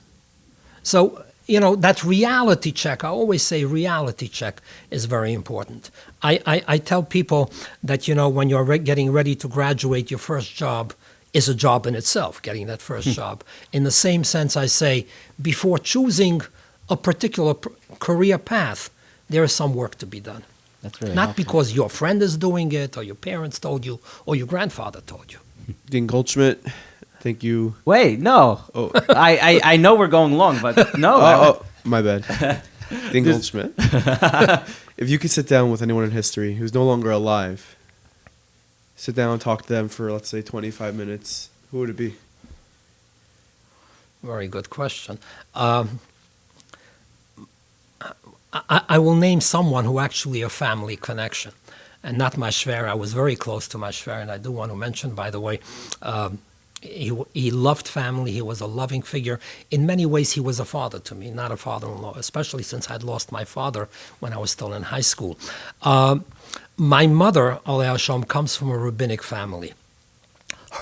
So, that reality check, I always say reality check is very important. I tell people that, when you're getting ready to graduate, your first job is a job in itself, getting that first job. In the same sense, I say, before choosing a particular career path, there is some work to be done. That's really Not helpful. because your friend is doing it, or your parents told you, or your grandfather told you. Dean Goldschmidt, thank you. Wait, no. Oh. I know we're going long, but no. Oh, my bad. Dean Goldschmidt. If you could sit down with anyone in history who's no longer alive, sit down and talk to them for, let's say, 25 minutes, who would it be? Very good question. I will name someone who actually a family connection, and not my shver. I was very close to my shver, and I do want to mention, by the way, he loved family. He was a loving figure. In many ways, he was a father to me, not a father-in-law, especially since I'd lost my father when I was still in high school. My mother, Alei Hashem, comes from a rabbinic family.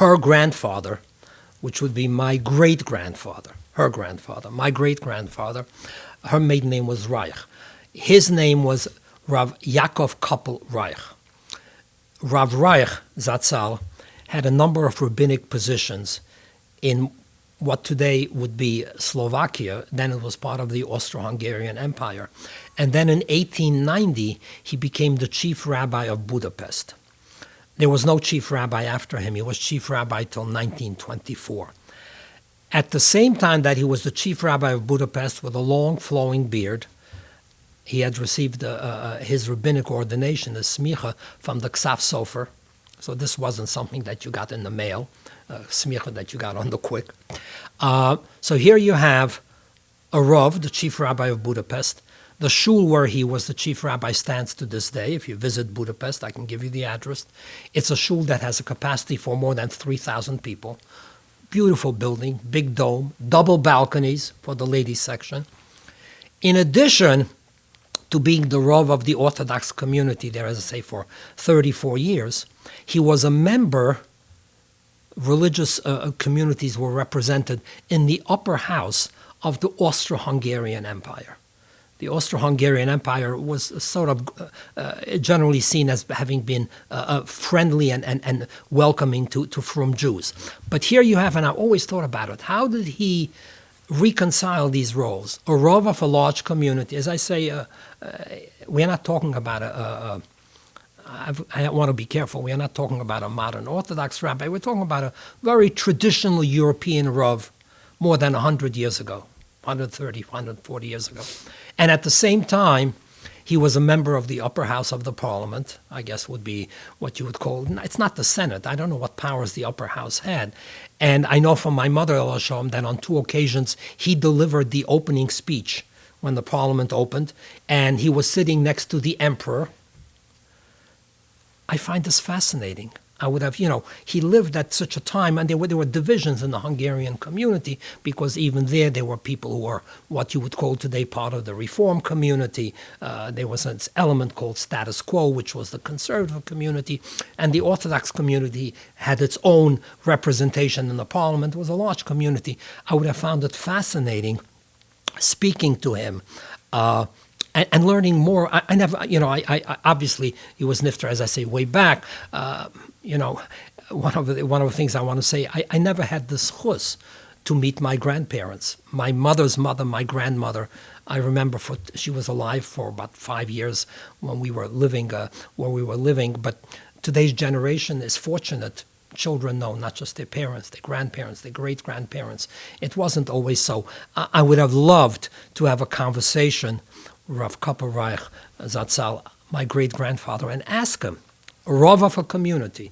Her grandfather, which would be my great-grandfather, my great-grandfather, her maiden name was Reich. His name was Rav Yaakov Koppel Reich. Rav Reich, Zatzal, had a number of rabbinic positions in what today would be Slovakia. Then it was part of the Austro-Hungarian Empire. And then in 1890, he became the chief rabbi of Budapest. There was no chief rabbi after him. He was chief rabbi till 1924. At the same time that he was the chief rabbi of Budapest with a long flowing beard, he had received his rabbinic ordination, the smicha, from the Ksaf Sofer. So this wasn't something that you got in the mail, smicha that you got on the quick. So here you have a Rav, the chief rabbi of Budapest. The shul where he was the chief rabbi stands to this day. If you visit Budapest, I can give you the address. It's a shul that has a capacity for more than 3,000 people. Beautiful building, big dome, double balconies for the ladies section. In addition to being the Rav of the Orthodox community there, as I say, for 34 years, he was a member. Religious communities were represented in the upper house of the Austro-Hungarian Empire. The Austro-Hungarian Empire was sort of generally seen as having been friendly and welcoming to frum Jews. But here you have, and I always thought about it, how did he reconcile these roles? A Rav of a large community, as I say, we're not talking about I want to be careful, we are not talking about a modern Orthodox rabbi, we're talking about a very traditional European Rav more than 100 years ago, 130, 140 years ago. And at the same time, he was a member of the upper house of the parliament, I guess would be what you would call, it's not the Senate, I don't know what powers the upper house had. And I know from my mother, Elashom, that on 2 occasions he delivered the opening speech when the parliament opened, and he was sitting next to the emperor. I find this fascinating. I would have, he lived at such a time, and there were divisions in the Hungarian community, because even there were people who were what you would call today part of the Reform community. There was an element called status quo, which was the conservative community, and the Orthodox community had its own representation in the parliament. It was a large community. I would have found it fascinating speaking to him. And learning more. I never, I obviously, he was nifter, as I say, way back. One of the things I want to say, I never had the schus to meet my grandparents. My mother's mother, my grandmother, I remember she was alive for about 5 years when we were living where we were living. But today's generation is fortunate children know, not just their parents, their grandparents, their great-grandparents. It wasn't always so. I would have loved to have a conversation with Rav Kappelreich Zatzal, my great-grandfather, and ask him, a Rav of a community,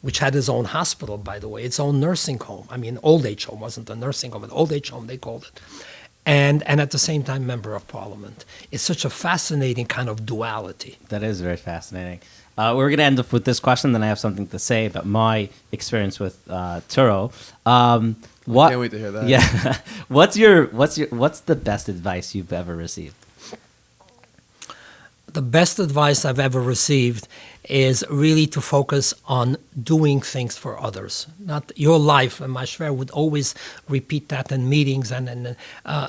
which had his own hospital, by the way, its own nursing home. I mean, old age home, wasn't a nursing home, an old age home, they called it. And at the same time, member of parliament. It's such a fascinating kind of duality. That is very fascinating. We're going to end up with this question, then I have something to say about my experience with Touro. Can't wait to hear that. Yeah. What's the best advice you've ever received? The best advice I've ever received is really to focus on doing things for others, not your life. And my shver would always repeat that in meetings. And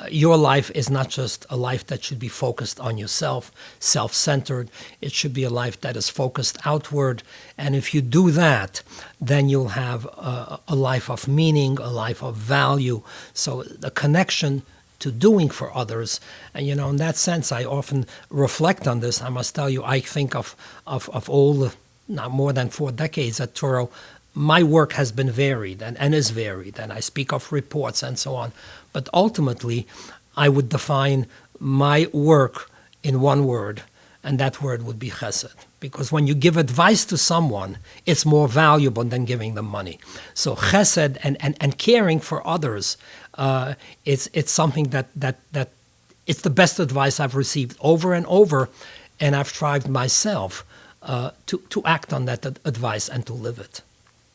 your life is not just a life that should be focused on yourself, self-centered. It should be a life that is focused outward. And if you do that, then you'll have a life of meaning, a life of value. So the connection to doing for others. And, in that sense, I often reflect on this. I must tell you, I think of all the, not more than 4 decades at Touro, my work has been varied and is varied, and I speak of reports and so on. But ultimately, I would define my work in one word, and that word would be chesed. Because when you give advice to someone, it's more valuable than giving them money. So chesed and caring for others, it's something that it's the best advice I've received over and over, and I've tried myself to act on that advice and to live it.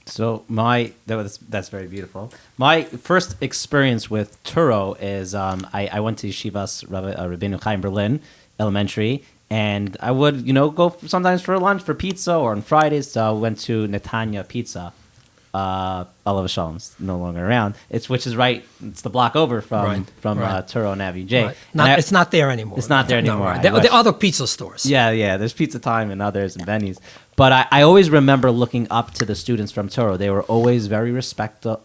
So that's very beautiful. My first experience with Touro is I went to Yeshiva's rabbinic in Berlin Elementary, and I would go sometimes for lunch for pizza, or on Fridays. So I went to Netanya Pizza. Olav Shalom's no longer around. It's the block over from Touro and Avenue J. Right. It's not there anymore. It's not there anymore. There are other pizza stores. Yeah. There's Pizza Time and others and Benny's. But I always remember looking up to the students from Touro. They were always very respectful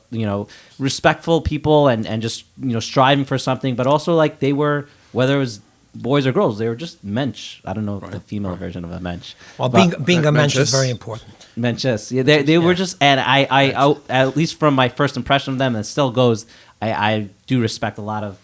people and just striving for something. But also they were, whether it was boys or girls, they were just mensch. I don't know the female version of a mensch. Well, being a mensch is very important. Menches. Yeah, they were just, and I at least from my first impression of them, and it still goes, I do respect a lot of,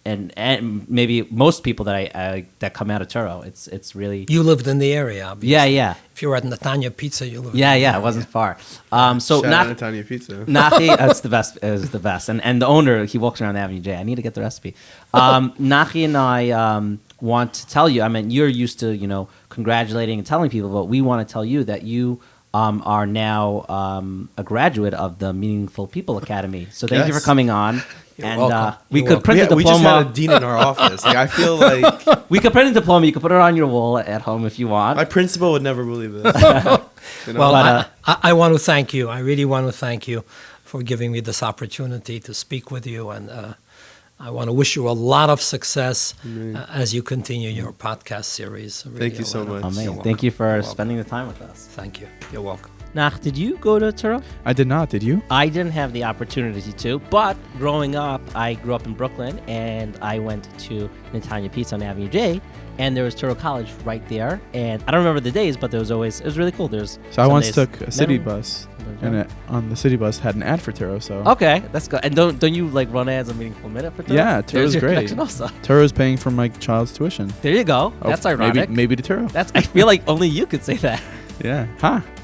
and maybe most people that come out of Touro. It's really. You lived in the area, obviously. Yeah. If you were at Netanya Pizza, you lived. Yeah, it wasn't far. So Shout out Netanya Pizza. Nachi, that's the best. Is the best, and the owner, he walks around Avenue J. I need to get the recipe. Nachi and I want to tell you. I mean, you're used to congratulating and telling people, but we want to tell you that you are now a graduate of the Meaningful People Academy. So thank you for coming on. And we could print a diploma. We just had a dean in our office. I feel like we could print a diploma. You could put it on your wall at home if you want. My principal would never believe this. Well, I want to thank you. I really want to thank you for giving me this opportunity to speak with you, and I want to wish you a lot of success as you continue your podcast series. Really, thank you so much. Amazing. Thank you for spending the time with us. Thank you. You're welcome. Nach, did you go to Touro? I did not. Did you? I didn't have the opportunity to, but growing up, I grew up in Brooklyn, and I went to Netanya Pizza on Avenue J, and there was Touro College right there. And I don't remember the days, but it was really cool. So I once took a city bus, and on the city bus had an ad for Touro. So okay, that's good. And don't you run ads on Meaningful Minute for Touro? Yeah, Touro's great. Touro's paying for my child's tuition. There you go. That's ironic. Maybe to Touro. I feel like only you could say that. Yeah.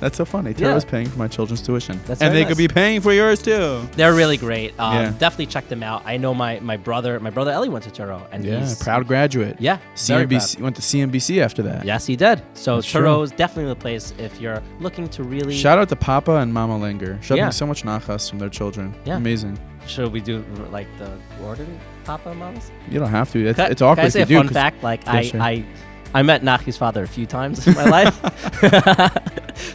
That's so funny. Touro's paying for my children's tuition. And they could be paying for yours too. They're really great. Definitely check them out. I know my brother Ellie went to Touro, and he's proud graduate. Yeah. CNBC went to CNBC after that. Yes, he did. So Touro is definitely the place if you're looking to really. Shout out to Papa and Mama Langer. Showing so much nachas from their children. Yeah. Amazing. Should we do like the order, Papa and Mamas? You don't have to. It's awkward. Can I say a fun fact? Like I met Nachi's father a few times in my life.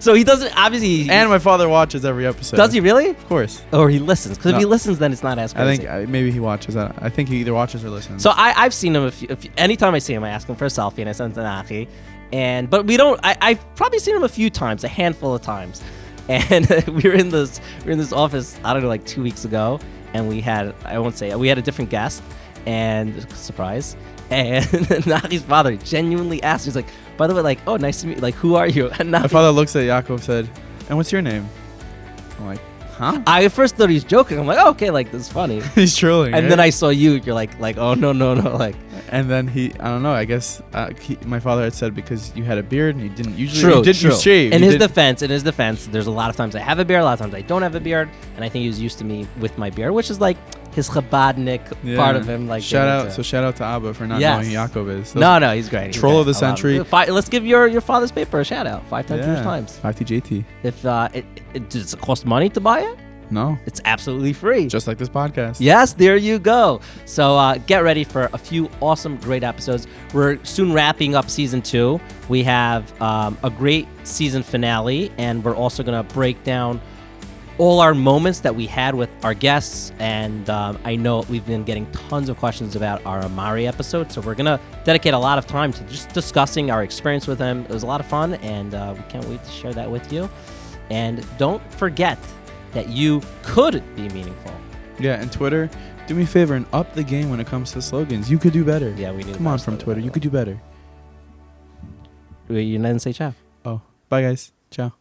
So he doesn't, obviously. And my father watches every episode. Does he really? Of course. Or he listens. Because if he listens, then it's not as crazy. I think maybe he watches. I think he either watches or listens. So I've seen him anytime I see him, I ask him for a selfie, and I send it to Nachi. But we don't, I've probably seen him a few times, a handful of times. And we were in this office, I don't know, like 2 weeks ago. And we had a different guest. And surprise. And Nachi's father genuinely asked, he's like, by the way, like, oh, nice to meet you. Like, who are you? And my father looks at Yaakov, said, and what's your name? I'm like, huh? I at first thought he was joking. I'm like, oh, okay, like this is funny. He's trolling. And right? then I saw you. You're like, oh no, like. And then I don't know. I guess my father had said because you had a beard and you didn't usually. True. You shave. In his defense, there's a lot of times I have a beard, a lot of times I don't have a beard, and I think he was used to me with my beard, which is like his Chabadnik part of him. Like shout out to Abba for not knowing who Yaakov is. No, he's great. Troll of the century. Let's give your father's paper a shout out 5 times, 3 times. 5TJT. If does it cost money to buy it? No, it's absolutely free. Just like this podcast. Yes, there you go. So get ready for a few awesome, great episodes. We're soon wrapping up season 2. We have a great season finale, and we're also going to break down all our moments that we had with our guests. And I know we've been getting tons of questions about our Amari episode, so we're going to dedicate a lot of time to just discussing our experience with him. It was a lot of fun, and we can't wait to share that with you. And don't forget that you could be meaningful. Yeah, and Twitter, do me a favor and up the game when it comes to slogans. You could do better. Yeah, we need. Come on, from Twitter, you could do better. You didn't say ciao. Oh, bye guys. Ciao.